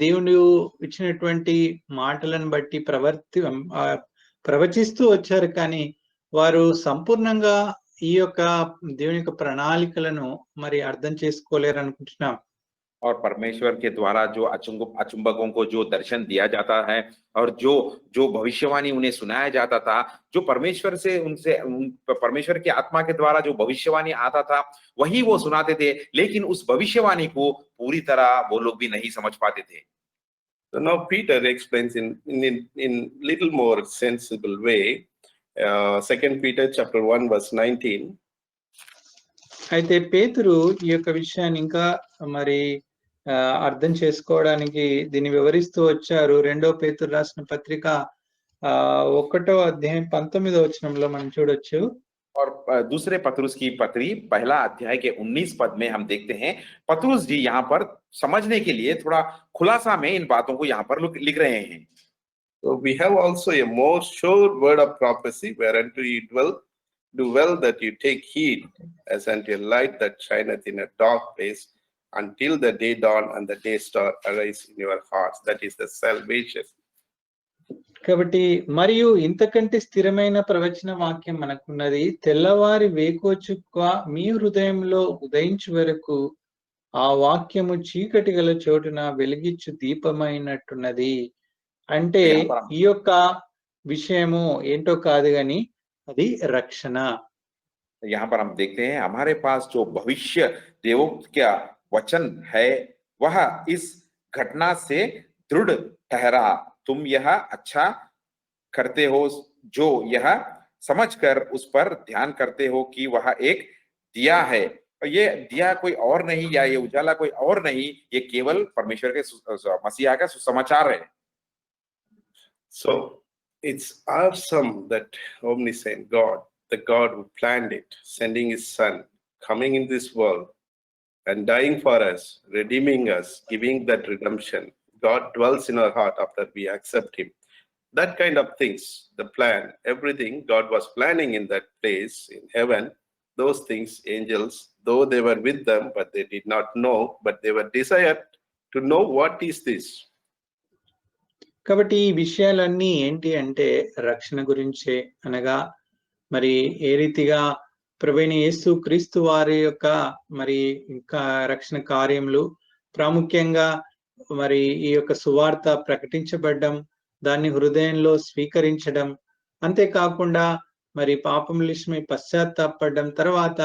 దేవుడు ఇచ్చినటువంటి మాటలను బట్టి ప్రవచిస్తూ వచ్చారు, కానీ వారు సంపూర్ణంగా ఈ యొక్క దేవుని యొక్క ప్రణాళికలను మరి అర్థం చేసుకోలేరు అనుకుంటున్నాం. और परमेश्वर के द्वारा जो अचुंबकों को जो दर्शन दिया जाता है और जो भविष्यवाणी उन्हें सुनाया जाता था, जो परमेश्वर की आत्मा के द्वारा जो भविष्यवाणी आता था, वही वो सुनाते थे, लेकिन उस भविष्यवाणी को पूरी तरह वो लोग भी नहीं समझ पाते थे। So now Peter explains in little more sensible way, 2 Peter chapter 1 verse 19. అయితే పేతురు ఈ యొక్క విషయాన్ని ఇంకా మరి అర్థం చేసుకోవడానికి దీన్ని వివరిస్తూ వచ్చారు. 2వ పేతురు రాసిన పత్రిక 1వ అధ్యాయం 19వ వచనంలో మనం చూడొచ్చు. और दूसरे पतरुस की पत्री 1 अध्याय के 19 पद में हम देखते हैं, पतरुस जी यहाँ पर समझने के लिए थोड़ा खुलासा में इन बातों को यहाँ पर लिख रहे हैं। So we have also a more sure word of prophecy, whereunto you do well that you take heed, as unto a light that shineth in a dark place, until the day dawn and the day star arise in your hearts. That is the salvation. కాబట్టి మరియు ఇంతకంటే స్థిరమైన ప్రవచన వాక్యం మనకున్నది, తెల్లవారి వేకోచుక్క మీ హృదయంలో ఉదయించు వరకు ఆ వాక్యము చీకటి గల చోటున వెలిగించు దీపమైనట్టున్నది. అంటే ఈ యొక్క విషయము ఏంటో కాదు గాని అది రక్షణ. यहाँ पर हम देखते हैं हमारे पास जो भविष्य देवों का वचन है, वह इस घटना से दृढ़ ठहरा। तुम यह अच्छा करते हो जो यह समझकर उस पर ध्यान करते हो कि वह एक दिया है। ये दिया कोई और नहीं, या ये उजाला कोई और नहीं, ये केवल परमेश्वर के मसीहा का सुसमाचार है। So it's awesome that omniscient God, the God who planned it, sending his son, coming in this world and dying for us, redeeming us, giving that redemption. God dwells in our heart after we accept him. That kind of things, the plan, everything God was planning in that place in heaven, those things, angels, though they were with them, but they did not know, but they were desired to know what is this. కాబట్టి ఈ విషయాలన్నీ ఏంటి అంటే రక్షణ గురించే, అనగా మరి ఏ రీతిగా ప్రభువైన యేసు క్రీస్తు వారి యొక్క మరి ఇంకా రక్షణ కార్యములు, ప్రాముఖ్యంగా మరి ఈ యొక్క సువార్త ప్రకటించబడ్డం, దాన్ని హృదయంలో స్వీకరించడం, అంతేకాకుండా మరి పాపముల విషయమై పశ్చాత్తాపడడం, తర్వాత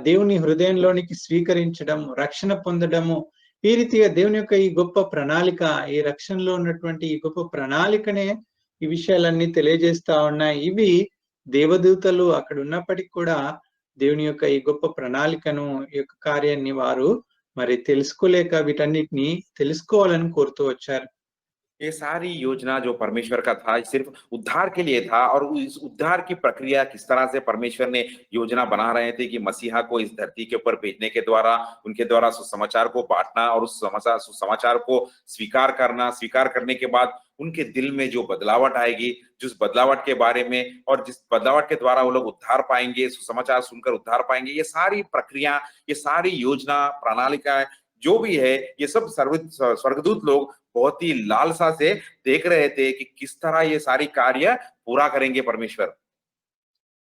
దేవుని హృదయంలోనికి స్వీకరించడం, రక్షణ పొందడము, ఈ రీతిగా దేవుని యొక్క ఈ గొప్ప ప్రణాళిక, ఈ రక్షణలో ఉన్నటువంటి ఈ గొప్ప ప్రణాళికనే ఈ విషయాలన్నీ తెలియజేస్తా ఉన్నాయి. ఇవి దేవదూతలు అక్కడ ఉన్నప్పటికీ కూడా దేవుని యొక్క ఈ గొప్ప ప్రణాళికను, ఈ యొక్క కార్యాన్ని వారు మరి తెలుసుకోలేక వీటన్నిటిని తెలుసుకోవాలని కోరుతూ వచ్చారు. ये सारी योजना जो परमेश्वर का था सिर्फ उद्धार के लिए था और इस उद्धार की प्रक्रिया किस तरह से परमेश्वर ने योजना बना रहे थे कि मसीहा को इस धरती के ऊपर भेजने के द्वारा उनके द्वारा सुसमाचार को बांटना और उस सुसमाचार को स्वीकार करना, स्वीकार करने के बाद उनके दिल में जो बदलावट आएगी, जिस बदलावट के बारे में और जिस बदलावट के द्वारा वो लोग उद्धार पाएंगे, सुसमाचार सुनकर उद्धार पाएंगे, ये सारी प्रक्रिया, ये सारी योजना प्रणालिका जो भी है, ये सब स्वर्गदूत लोग बहुत ही लालसा से देख रहे थे कि किस तरह ये सारी कार्य पूरा करेंगे परमेश्वर।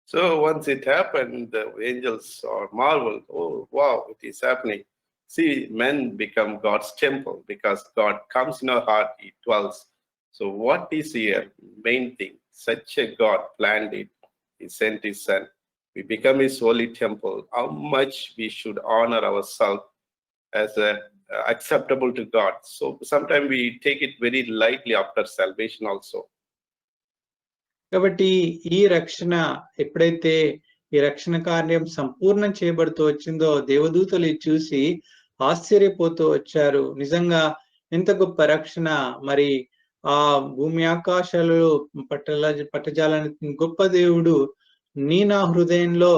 So once it happened, the angels are marveled. Oh, wow, it is happening. See, men become God's temple because God comes in our heart, He dwells. So what is here? Main thing, such a God planned it. He sent His Son. We become His holy temple. How much we should honor ourselves as acceptable to God. So sometimes we take it very lightly after salvation also. కాబట్టి ఈ రక్షణ ఎప్పుడైతే ఈ రక్షణ కార్యం సంపూర్ణం చేయబడుతూ వచ్చిందో దేవదూతలు ఇది చూసి ఆశ్చర్యపోతూ వచ్చారు. నిజంగా ఎంత గొప్ప రక్షణ! మరి ఆ భూమి ఆకాశాలలో పట్టజాలని గొప్ప దేవుడు నా హృదయంలో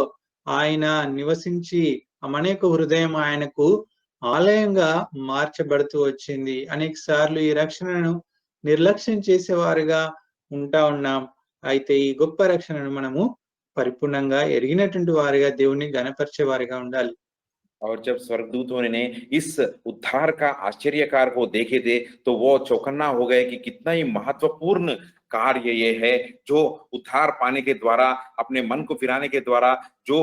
ఆయన నివసించి అనేక హృదయం ఆయనకు ఆలయంగా మార్చబడుతూ వచ్చింది. అనేక సార్లు ఈ రక్షణను నిర్లక్ష్యం చేసేవారుగా ఉంటా ఉన్నాం. అయితే ఈ గొప్ప రక్షణను మనము పరిపూర్ణంగా ఎరిగినటువంటి వారిగా దేవుని ఘనపరిచే వారిగా ఉండాలి. और जब स्वर्गदूतों ने इस उद्धार का आश्चर्यकार को देखे थे तो वो चौकन्ना हो गए कि कितना ही महत्वपूर्ण कार्य ये है जो उद्धार पाने के द्वारा अपने मन को फिराने के द्वारा जो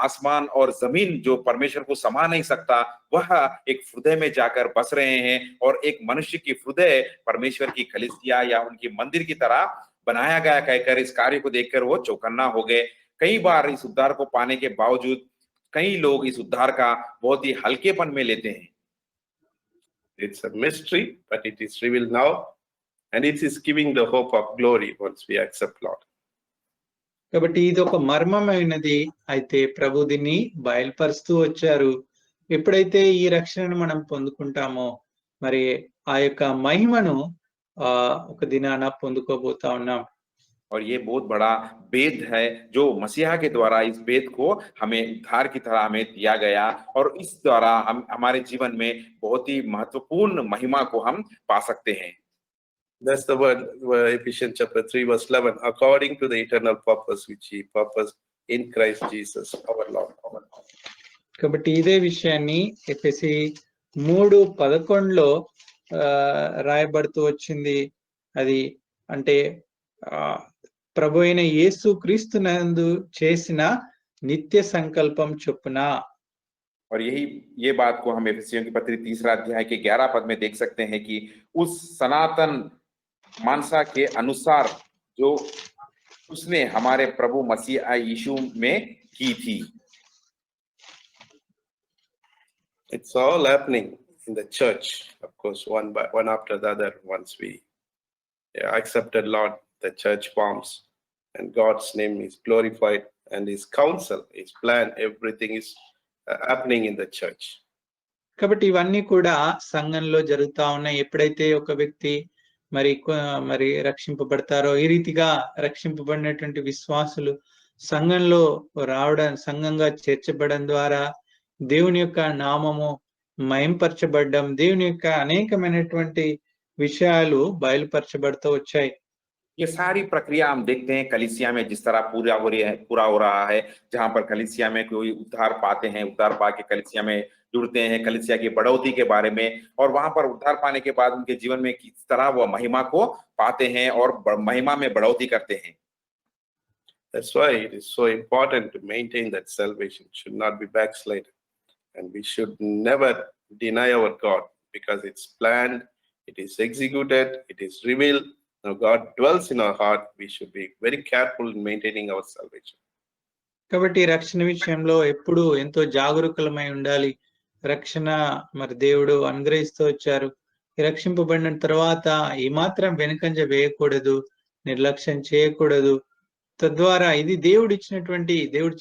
आसमान और जमीन जो परमेश्वर को समा नहीं सकता वह एक हृदय में जाकर बस रहे हैं और एक मनुष्य की हृदय परमेश्वर की कलीसिया या उनकी मंदिर की तरह बनाया गया कहकर इस कार्य को देखकर वो चौकन्ना हो गए। कई बार इस उद्धार को पाने के बावजूद कई लोग इस उद्धार का बहुत ही हल्केपन में लेते हैं। It's a mystery, but it is revealed now, and it is giving the hope of glory once we accept Lord. కాబట్టి ఇది ఒక మర్మమైనది. అయితే ప్రభు దీన్ని బయలుపరుస్తూ వచ్చారు. ఎప్పుడైతే ఈ రక్షణను మనం పొందుకుంటామో మరి ఆ యొక్క మహిమను ఒక దినాన పొందుకోబోతా ఉన్నాం. और ये बहुत बड़ा भेद है जो मसीहा के द्वारा इस भेद को हमें उद्धार की तरह हमें दिया गया और इस द्वारा हम हमारे जीवन में बहुत ही महत्वपूर्ण महिमा को हम पा सकते हैं। That's the word, Ephesians chapter 3 verse 11, according to the eternal purpose which He purposed in Christ Jesus our Lord. కాబట్టి ఇదే విషయాన్ని ఎఫెసీ 3:11లో రాయబడుతూ వచ్చింది. అది అంటే ప్రభు అయిన యేసు క్రీస్తునందు చేసిన నిత్య సంకల్పం చొప్పున। और ये बात को हम एफेसियों की पत्री 3 अध्याय के 11 पद में देख सकते हैं कि उस सनातन मानसा के अनुसार जो उसने हमारे प्रभु मसीह यीशु में की थी। It's all happening in the church, of course, one after the other. Once we accepted Lord, the church forms and God's name is glorified and His counsel, His plan, everything is happening in the church. కాబట్టి ఇవన్నీ కూడా సంఘంలో జరుగుతా ఉన్నాయి. ఎప్పుడైతే ఒక వ్యక్తి మరి రక్షింపబడతారో ఈ రీతిగా రక్షింపబడినటువంటి విశ్వాసులు సంఘంలో రావడం, సంఘంగా చేర్చబడడం ద్వారా దేవుని యొక్క నామము మహింపరచబడడం, దేవుని యొక్క అనేకమైనటువంటి విషయాలు బయలుపరచబడుతూ వచ్చాయి। ये सारी प्रक्रिया हम देखते हैं कलीसिया में जिस तरह पूरा हो रहा है, जहां पर कलीसिया में कोई उद्धार पाते हैं, उद्धार पाके कलीसिया में जुड़ते हैं, कलीसिया की बढ़ोतरी के बारे में, और वहां पर उद्धार पाने के बाद उनके जीवन में किस तरह वो महिमा को पाते हैं और महिमा में बढ़ोतरी करते हैं। That's why it is so important to maintain that salvation should not be backslided, and we should never deny our God because it's planned, it is executed, it is revealed. Now God dwells in our heart. We should be very careful in maintaining our salvation. కాబట్టి రక్షణ విషయంలో ఎప్పుడు ఎంతో జాగరూకులమై ఉండాలి। రక్షణ మరి దేవుడు అనుగ్రహిస్తూ వచ్చారు। రక్షింపబడిన తర్వాత ఏమాత్రం వెనుకంజ వేయకూడదు, నిర్లక్ష్యం చేయకూడదు। తద్వారా ఇది దేవుడు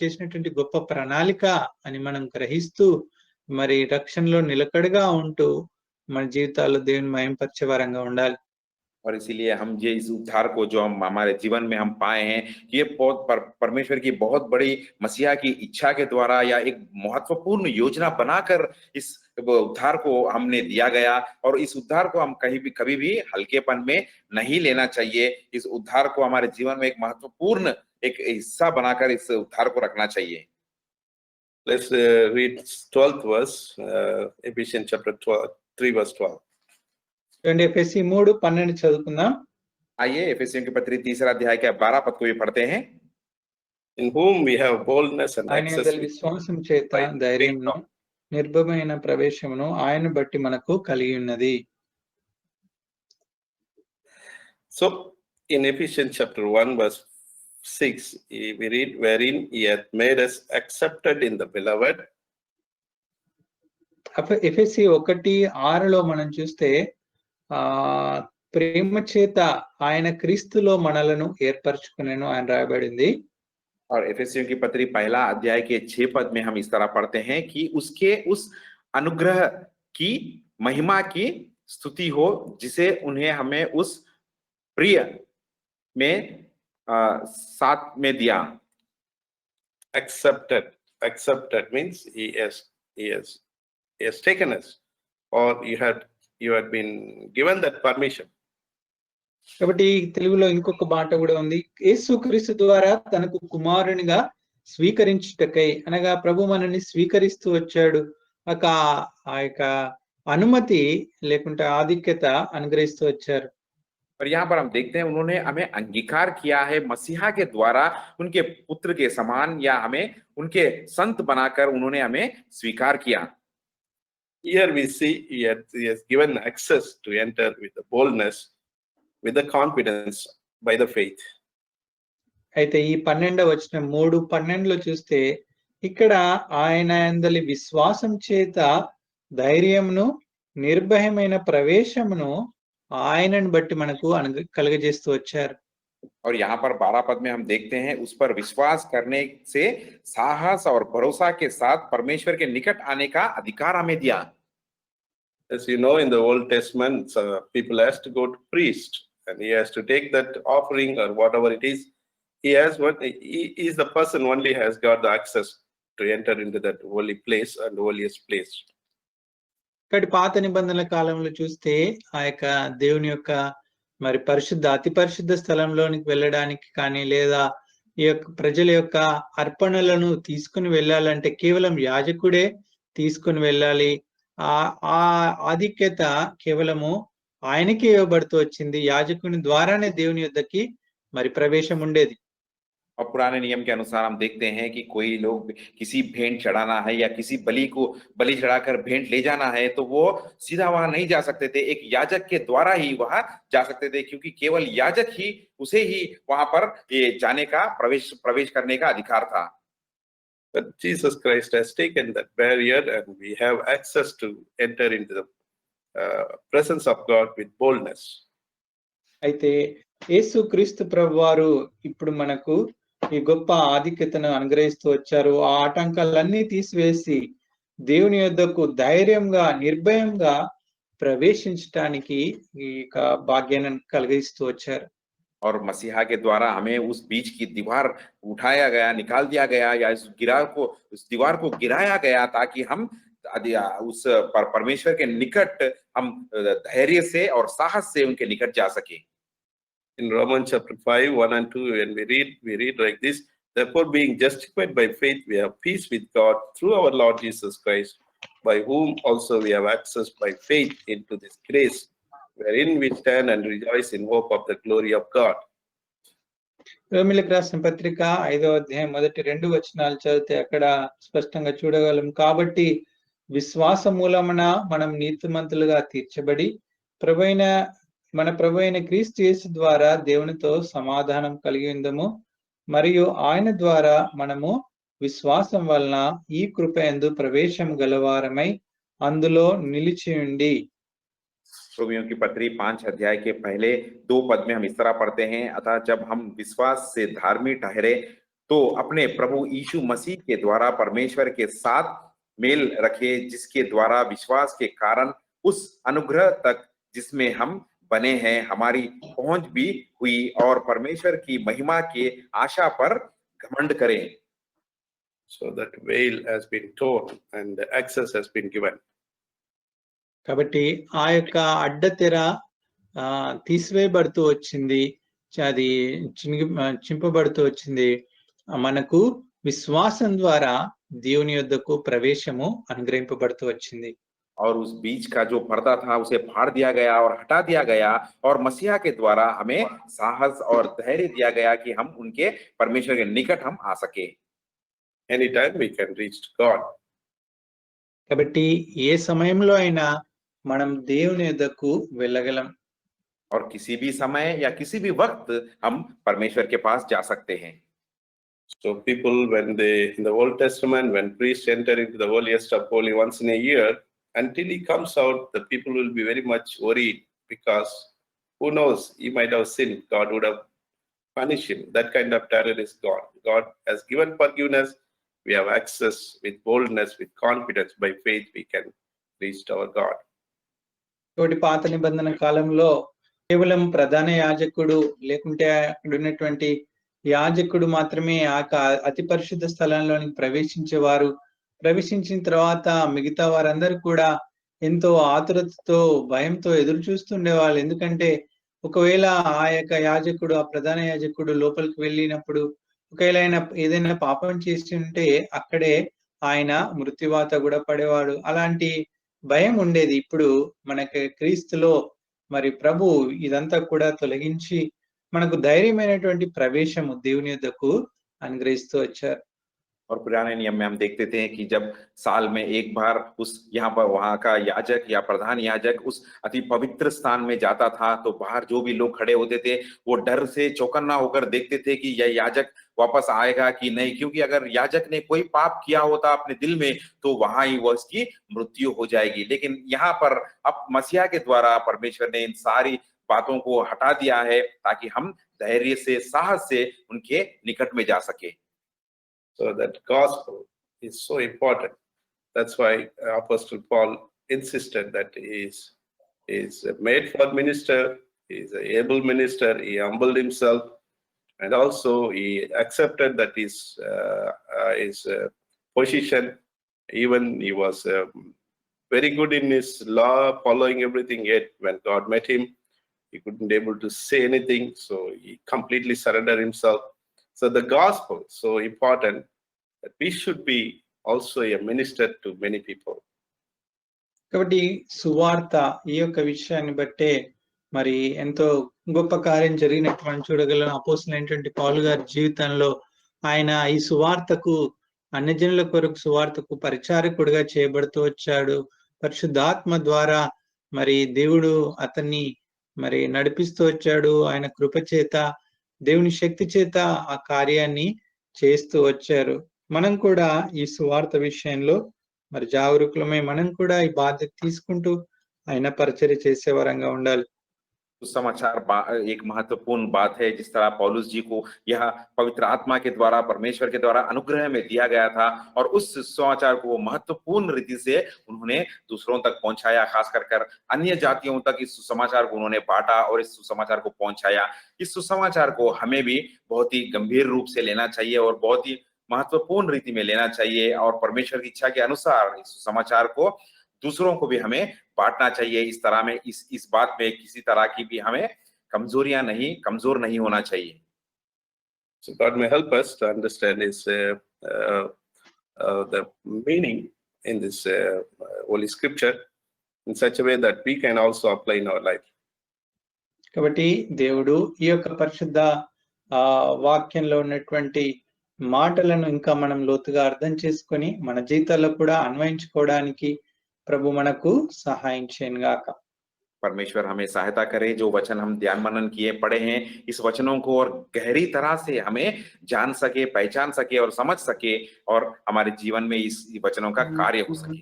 చేసినటువంటి గొప్ప ప్రణాళిక అని మనం గ్రహిస్తూ మరి రక్షణలో నిలకడగా ఉంటూ మన జీవితాల్లో దేవుని మహిమపరిచే వారంగా ఉండాలి. और इसीलिए हम ये इस उद्धार को जो हम हमारे जीवन में हम पाए हैं, ये बहुत परमेश्वर की बहुत बड़ी मसीहा की इच्छा के द्वारा या एक महत्वपूर्ण योजना बनाकर इस उद्धार को हमने दिया गया, और इस उद्धार को हम कभी भी हल्केपन में नहीं लेना चाहिए। इस उद्धार को हमारे जीवन में एक महत्वपूर्ण एक हिस्सा बनाकर इस उद्धार को रखना चाहिए। Let's read 12th verse, Ephesians chapter 3 verse 12. చూడండి, ఎఫెసీ 3:12 చదువుకుందాం. आइए एफेसियों की पत्री 3 अध्याय के 12 पद को भी पढ़ते हैं। In whom we have boldness and ఆయన access యందలి విశ్వాసం చేత by ధైర్యమును నిర్భయమైన ప్రవేశమును ఆయన బట్టి మనకు కలిగి ఉన్నది. So in Ephesians chapter 1 verse 6, we read, wherein he hath made us accepted in the beloved. ఎఫెసీ 1:6లో మనం చూస్తే ప్రేమ చేత ఆయన క్రీస్తులో మనలను ఏర్పరచుకునేను ఆయన రాయబడింది. और एफेसियों की पत्री 1 अध्याय के 6 पद में हम इस तरह पढ़ते हैं कि उसके उस अनुग्रह की महिमा की स्तुति हो, जिसे उन्हें हमें उस प्रिय में साथ में दिया। Accepted means he has taken us, or you had been given that permission. కాబట్టి తెలుగులో ఇంకొక మాట కూడా ఉంది, యేసుక్రీస్తు ద్వారా తనకు కుమారునిగా స్వీకరించుటకై, అనగా ప్రభు మనల్ని స్వీకరిస్తూ వచ్చాడు. ఆ యొక్క అనుమతి లేకుంటే ఆధిక్యత అనుగ్రహిస్తూ వచ్చారు. और यहाँ पर हम देखते हैं उन्होंने हमें अंगीकार किया है मसीहा के द्वारा, उनके पुत्र के समान, या हमें उनके संत बनाकर उन्होंने हमें स्वीकार किया। Here we see he has given access to enter with the boldness, with the confidence, by the faith. అయితే ఈ 12వ వచనం 3:12లో చూస్తే ఇక్కడ ఆయన యందలి విశ్వాసం చేత ధైర్యమును నిర్భయమైన ప్రవేశమును ఆయనను బట్టి మనకు కలుగజేస్తూ వచ్చారు. और यहाँ पर 12 पद में हम देखते हैं उस पर विश्वास करने से साहस और भरोसा के साथ परमेश्वर के निकट आने का अधिकार हमें दिया। As you know, in the Old Testament, people has to go to priest, and he has to take that offering or whatever it is. He is the person only has got the access to enter into that holy place and holiest place. ఇక్కడ పాత నిబంధనల కాలంలో చూస్తే ఆ యొక్క దేవుని యొక్క మరి అతి పరిశుద్ధ స్థలంలోనికి వెళ్ళడానికి కానీ, లేదా ఈ యొక్క ప్రజల యొక్క అర్పణలను తీసుకుని వెళ్ళాలంటే కేవలం యాజకుడే తీసుకుని వెళ్ళాలి. ఆ ఆధిక్యత కేవలము ఆయనకే ఇవ్వబడుతూ వచ్చింది. యాజకుని ద్వారానే దేవుని యొద్దకి మరి ప్రవేశం ఉండేది. और पुराने नियम के अनुसार हम देखते हैं कि कोई लोग किसी भेंट चढ़ाना है या किसी बलि चढ़ाकर भेंट ले जाना है, तो वो सीधा वहां नहीं जा सकते थे, एक याजक के द्वारा ही वहां जा सकते थे, क्योंकि केवल याजक ही उसे ही वहां पर ये जाने का प्रवेश करने का अधिकार था। But Jesus Christ has taken that barrier, and we have access to enter into the presence of God with boldness. అయితే యేసుక్రీస్తు ప్రభువారు ఇప్పుడు మనకు ఈ గొప్ప ఆధిక్యతను అనుగ్రహిస్తూ వచ్చారు. ఆ ఆటంకాలన్నీ తీసివేసి దేవుని యొద్దకు ధైర్యంగా నిర్భయంగా ప్రవేశించడానికి ఈ భాగ్యాన్ని కలిగిస్తూ వచ్చారు. और मसीहा के द्वारा हमें उस बीच की दीवार उठाया गया, निकाल दिया गया, या उस दीवार को गिराया गया, ताकि हम उस परमेश्वर के निकट हम धैर्य से और साहस से उनके निकट जा सके। In Romans chapter 5, 1 and 2, when we read like this, therefore being justified by faith, we have peace with God through our Lord Jesus Christ, by whom also we have access by faith into this grace, wherein we stand and rejoice in hope of the glory of God. రోమీయులకు రాసిన పత్రిక 5వ అధ్యాయం మొదటి 2 వచనాలు చదివితే అక్కడ స్పష్టంగా చూడగలం. కాబట్టి విశ్వాస మూలమున మనం నీతిమంతులుగా తీర్చబడి మన ప్రభు అయిన క్రీస్తు యేసు ద్వారా దేవునితో సమాధానం కలిగి ఉందము, మరియు ఆయన ద్వారా మనము విశ్వాసం వలన ఈ కృప యందు ప్రవేశం గలవారమై అందులో నిలిచి ఉండి. रोमियों की पत्री 5 अध्याय के पहले 2 पद में हम इस तरह पढ़ते हैं, अतः जब हम विश्वास से धार्मिक ठहरे तो अपने प्रभु यीशु मसीह के द्वारा परमेश्वर के साथ मेल रखे, जिसके द्वारा विश्वास के कारण उस अनुग्रह तक जिसमें हम बने हैं, हमारी पहुंच भी हुई और परमेश्वर की महिमा के आशा पर घमंड करें। So that veil has been torn and access has been given. కాబట్టి ఆ యొక్క అడ్డతెర తీసివేయబడుతూ వచ్చింది. అది చింపబడుతూ వచ్చింది. మనకు విశ్వాసం ద్వారా దేవుని యొద్దకు ప్రవేశము అనుగ్రహింపబడుతూ వచ్చింది. और उस बीच का जो पर्दा था उसे फाड़ दिया गया और हटा दिया गया और मसीहा के द्वारा हमें साहस और धैर्य दिया गया कि हम उनके परमेश्वर के निकट हम आ सके। Anytime we can reach to God. కాబట్టి ఏ సమయంలో అయినా మనం దేవుని యొద్దకు వెళ్ళగలం. और किसी भी समय या किसी भी वक्त हम परमेश्वर के पास जा सकते हैं। So people, when they, in the Old Testament, when priests enter into the holiest of holy once in a year, until he comes out, the people will be very much worried because who knows, he might have sinned. God would have punished him. That kind of terror is God. God has given forgiveness. We have access with boldness, with confidence. By faith, we can reach to our God. కాబట్టి పాత నిబంధన కాలంలో కేవలం ప్రధాన యాజకుడు లేకుంటే అక్కడ ఉన్నటువంటి యాజకుడు మాత్రమే ఆ అతి పరిశుద్ధ స్థలంలోనికి ప్రవేశించేవారు. ప్రవేశించిన తర్వాత మిగతా వారందరూ కూడా ఎంతో ఆతురతతో భయంతో ఎదురు చూస్తుండేవాళ్ళు. ఎందుకంటే ఒకవేళ ఆ యొక్క యాజకుడు, ఆ ప్రధాన యాజకుడు లోపలికి వెళ్ళినప్పుడు ఒకవేళ ఆయన ఏదైనా పాపం చేసి ఉంటే అక్కడే ఆయన మృత్యువాత కూడా పడేవాడు. అలాంటి భయం ఉండేది. ఇప్పుడు మనకి క్రీస్తులో మరి ప్రభు ఇదంతా కూడా తొలగించి మనకు ధైర్యమైనటువంటి ప్రవేశము దేవుని యొద్దకు అనుగ్రహిస్తూ వచ్చారు. और पुराने नियम में हम देखते थे कि जब साल में एक बार उस यहाँ पर वहां का याजक या प्रधान याजक उस अति पवित्र स्थान में जाता था तो बाहर जो भी लोग खड़े होते थे वो डर से चौकन्ना होकर देखते थे कि यह याजक वापस आएगा कि नहीं, क्योंकि अगर याजक ने कोई पाप किया होता अपने दिल में तो वहां ही वो उसकी मृत्यु हो जाएगी। लेकिन यहाँ पर अब मसीहा के द्वारा परमेश्वर ने इन सारी बातों को हटा दिया है ताकि हम धैर्य से, साहस से उनके निकट में जा सके। So that gospel is so important. That's why Apostle Paul insisted that he is made for minister. He is an able minister. He humbled himself, and also he accepted that his position. Even he was very good in his law, following everything. Yet when God met him, he couldn't able to say anything. So he completely surrendered himself. So the gospel is so important that we should be also a minister to many people. కాబట్టి సువార్త ఈ యొక్క విషయాన్ని బట్టే మరి ఎంతో గొప్ప కార్యం జరిగినట్టు మనం చూడగలం. అపోస్తలుడైనటువంటి పౌలు గారి జీవితంలో ఆయన ఈ సువార్తకు, అన్యజనుల కొరకు సువార్తకు పరిచారకుడిగా చేయబడుతూ వచ్చాడు. పరిశుద్ధాత్మ ద్వారా మరి దేవుడు అతన్ని మరి నడిపిస్తూ వచ్చాడు. ఆయన కృప చేత, దేవుని శక్తి చేత ఆ కార్యాన్ని చేస్తూ వచ్చారు. మనం కూడా ఈ సువార్త విషయంలో మరి జాగరూకులమై మనం కూడా ఈ బాధ్యత తీసుకుంటూ ఆయన పరిచర్య చేసే వరంగా ఉండాలి. सुसमाचार एक महत्वपूर्ण बात है। जिस तरह पौलुस जी को यह पवित्र आत्मा के द्वारा, परमेश्वर के द्वारा अनुग्रह में दिया गया था और उस सुसमाचार को वो महत्वपूर्ण रीति से उन्होंने दूसरों तक पहुंचाया, खास कर अन्य जातियों तक इस सुसमाचार को उन्होंने बांटा और इस सुसमाचार को पहुंचाया। इस सुसमाचार को हमें भी बहुत ही गंभीर रूप से लेना चाहिए और बहुत ही महत्वपूर्ण रीति में लेना चाहिए और परमेश्वर की इच्छा के अनुसार इस सुसमाचार को दूसरों को भी हमें बांटना चाहिए। इस तरह में इस बात में किसी तरह की भी हमें कमजोर नहीं होना चाहिए। So God may help us to understand his the meaning in this Holy Scripture in such a way that we can also apply in our life. కాబట్టి దేవుడు ఈ యొక్క పరిశుద్ధ వాక్యంలో ఉన్నటువంటి మాటలను ఇంకా మనం లోతుగా అర్థం చేసుకొని మన జీవితాల్లో కూడా అన్వయించుకోవడానికి ప్రభు మనకు సహాయం చేయను గాక. परमेश्वर हमें सहायता करे। जो वचन हम ध्यान मनन किए पढ़े हैं, इस वचनों को और गहरी तरह से हमें जान सके, पहचान सके और समझ सके और हमारे जीवन में इस वचनों का कार्य हो सके।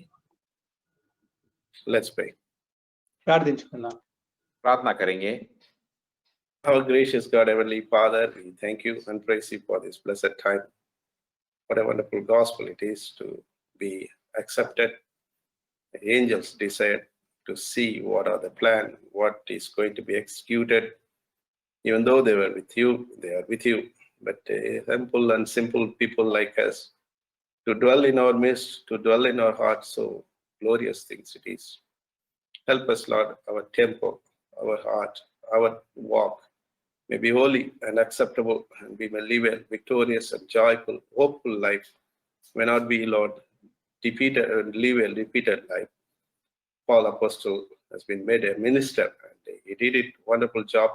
Let's pray. ప్రార్థించుకుందాం. प्रार्थना करेंगे। Our gracious God, Heavenly Father, we thank you and praise you for this blessed time. What a wonderful gospel it is to be accepted. The angels desired to see what are the plan, what is going to be executed. Even though they were with you, they are with you. But humble and simple people like us, to dwell in our midst, to dwell in our hearts, so glorious things it is. Help us, Lord, our temple, our heart, our walk may be holy and acceptable, and we may live a victorious and joyful, hopeful life. May not be, Lord, defeated and live a repeated life. Paul Apostle has been made a minister, and he did it wonderful job.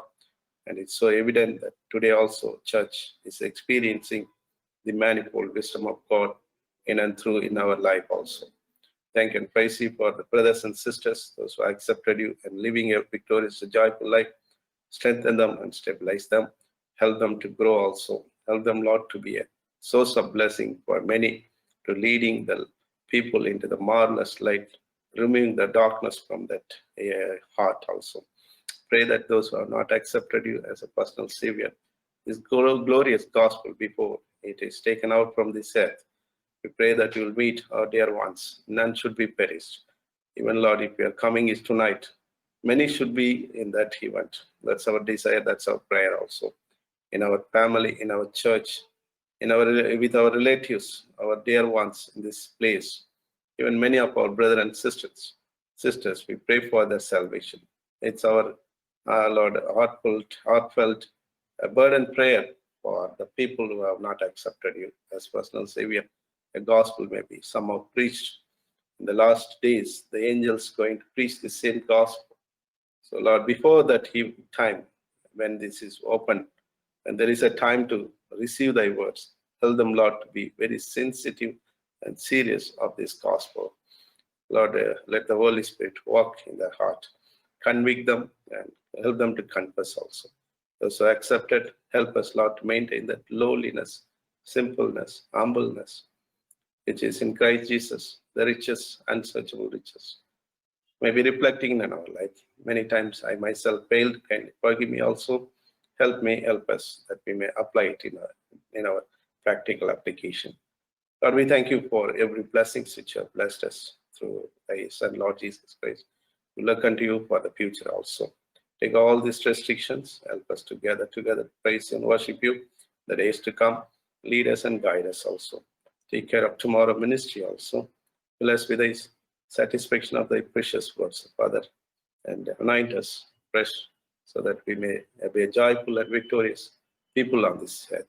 And it's so evident that today also church is experiencing the manifold wisdom of God in and through in our life also. Thank you and praise you for the brothers and sisters, those who accepted you and living a victorious, joyful life. Strengthen them and stabilize them. Help them to grow also. Help them, Lord, to be a source of blessing for many, to leading the people into the marvelous light, removing the darkness from that heart also. Pray that those who have not accepted you as a personal Savior, this glorious gospel before it is taken out from this earth, we pray that you will meet our dear ones. None should be perished. Even, Lord, if your coming is tonight, many should be in that event. That's our desire, that's our prayer also. In our family, in our church, with our relatives, our dear ones in this place, even many of our brothers and sisters, we pray for their salvation. It's our Lord, heartfelt burden prayer for the people who have not accepted you as personal Savior. The gospel may be somehow preached in the last days. The angels going to preach the same gospel. So, Lord, before that time, when this is open, and there is a time to receive thy words, tell them, Lord, to be very sensitive and serious of this gospel. Lord, let the Holy Spirit walk in their heart, convict them, and help them to confess also. Those who accepted, help us, Lord, to maintain that lowliness, simpleness, humbleness, which is in Christ Jesus, the riches, unsearchable riches, may be reflecting in our life. Many times I myself failed, kindly forgive me also. Help me, help us, that we may apply it in our practical application. Lord, we thank you for every blessing which you have blessed us through thy Son, Lord Jesus Christ. We look unto you for the future also. Take all these restrictions, help us together, praise and worship you. The days to come, lead us and guide us also. Take care of tomorrow ministry also. Fill us with thy satisfaction of thy precious words, Father, and anoint us fresh so that we may be a joyful and victorious people on this earth.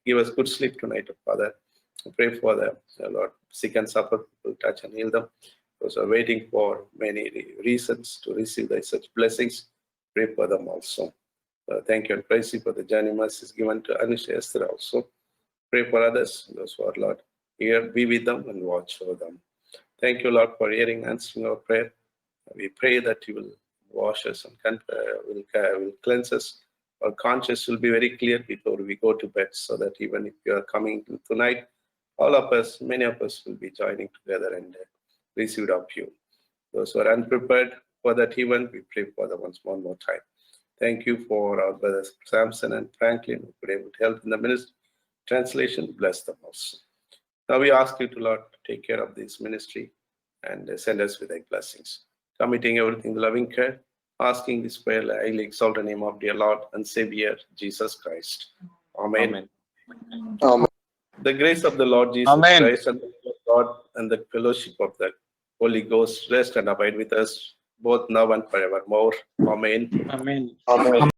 Give us good sleep tonight, Father. I pray for the Lord, sick and suffer people, touch and heal them. Those are waiting for many reasons to receive thy such blessings. Pray for them also. Thank you and praise you for the journey mercies given to Anisha Esther also. Pray for others, those who are, Lord, here, be with them and watch over them. Thank you, Lord, for hearing and answering our prayer. We pray that you will wash us and will cleanse us. Our conscience will be very clear before we go to bed, so that even if you are coming tonight, all of us, many of us will be joining together and receive of you. Those who are unprepared for that event, we pray for them one more time. Thank you for our brothers Samson and Franklin, who were able to help in the ministry translation. Bless them also. Now we ask you to, Lord, take care of this ministry and send us with thy blessings. Committing everything in loving care, asking this prayer, I highly exalt the name of dear Lord and Savior, Jesus Christ. Amen. Amen. The grace of the Lord Jesus Amen. Christ and the love of God and the fellowship of the Holy Ghost rest and abide with us both now and forevermore. Amen. Amen. Amen.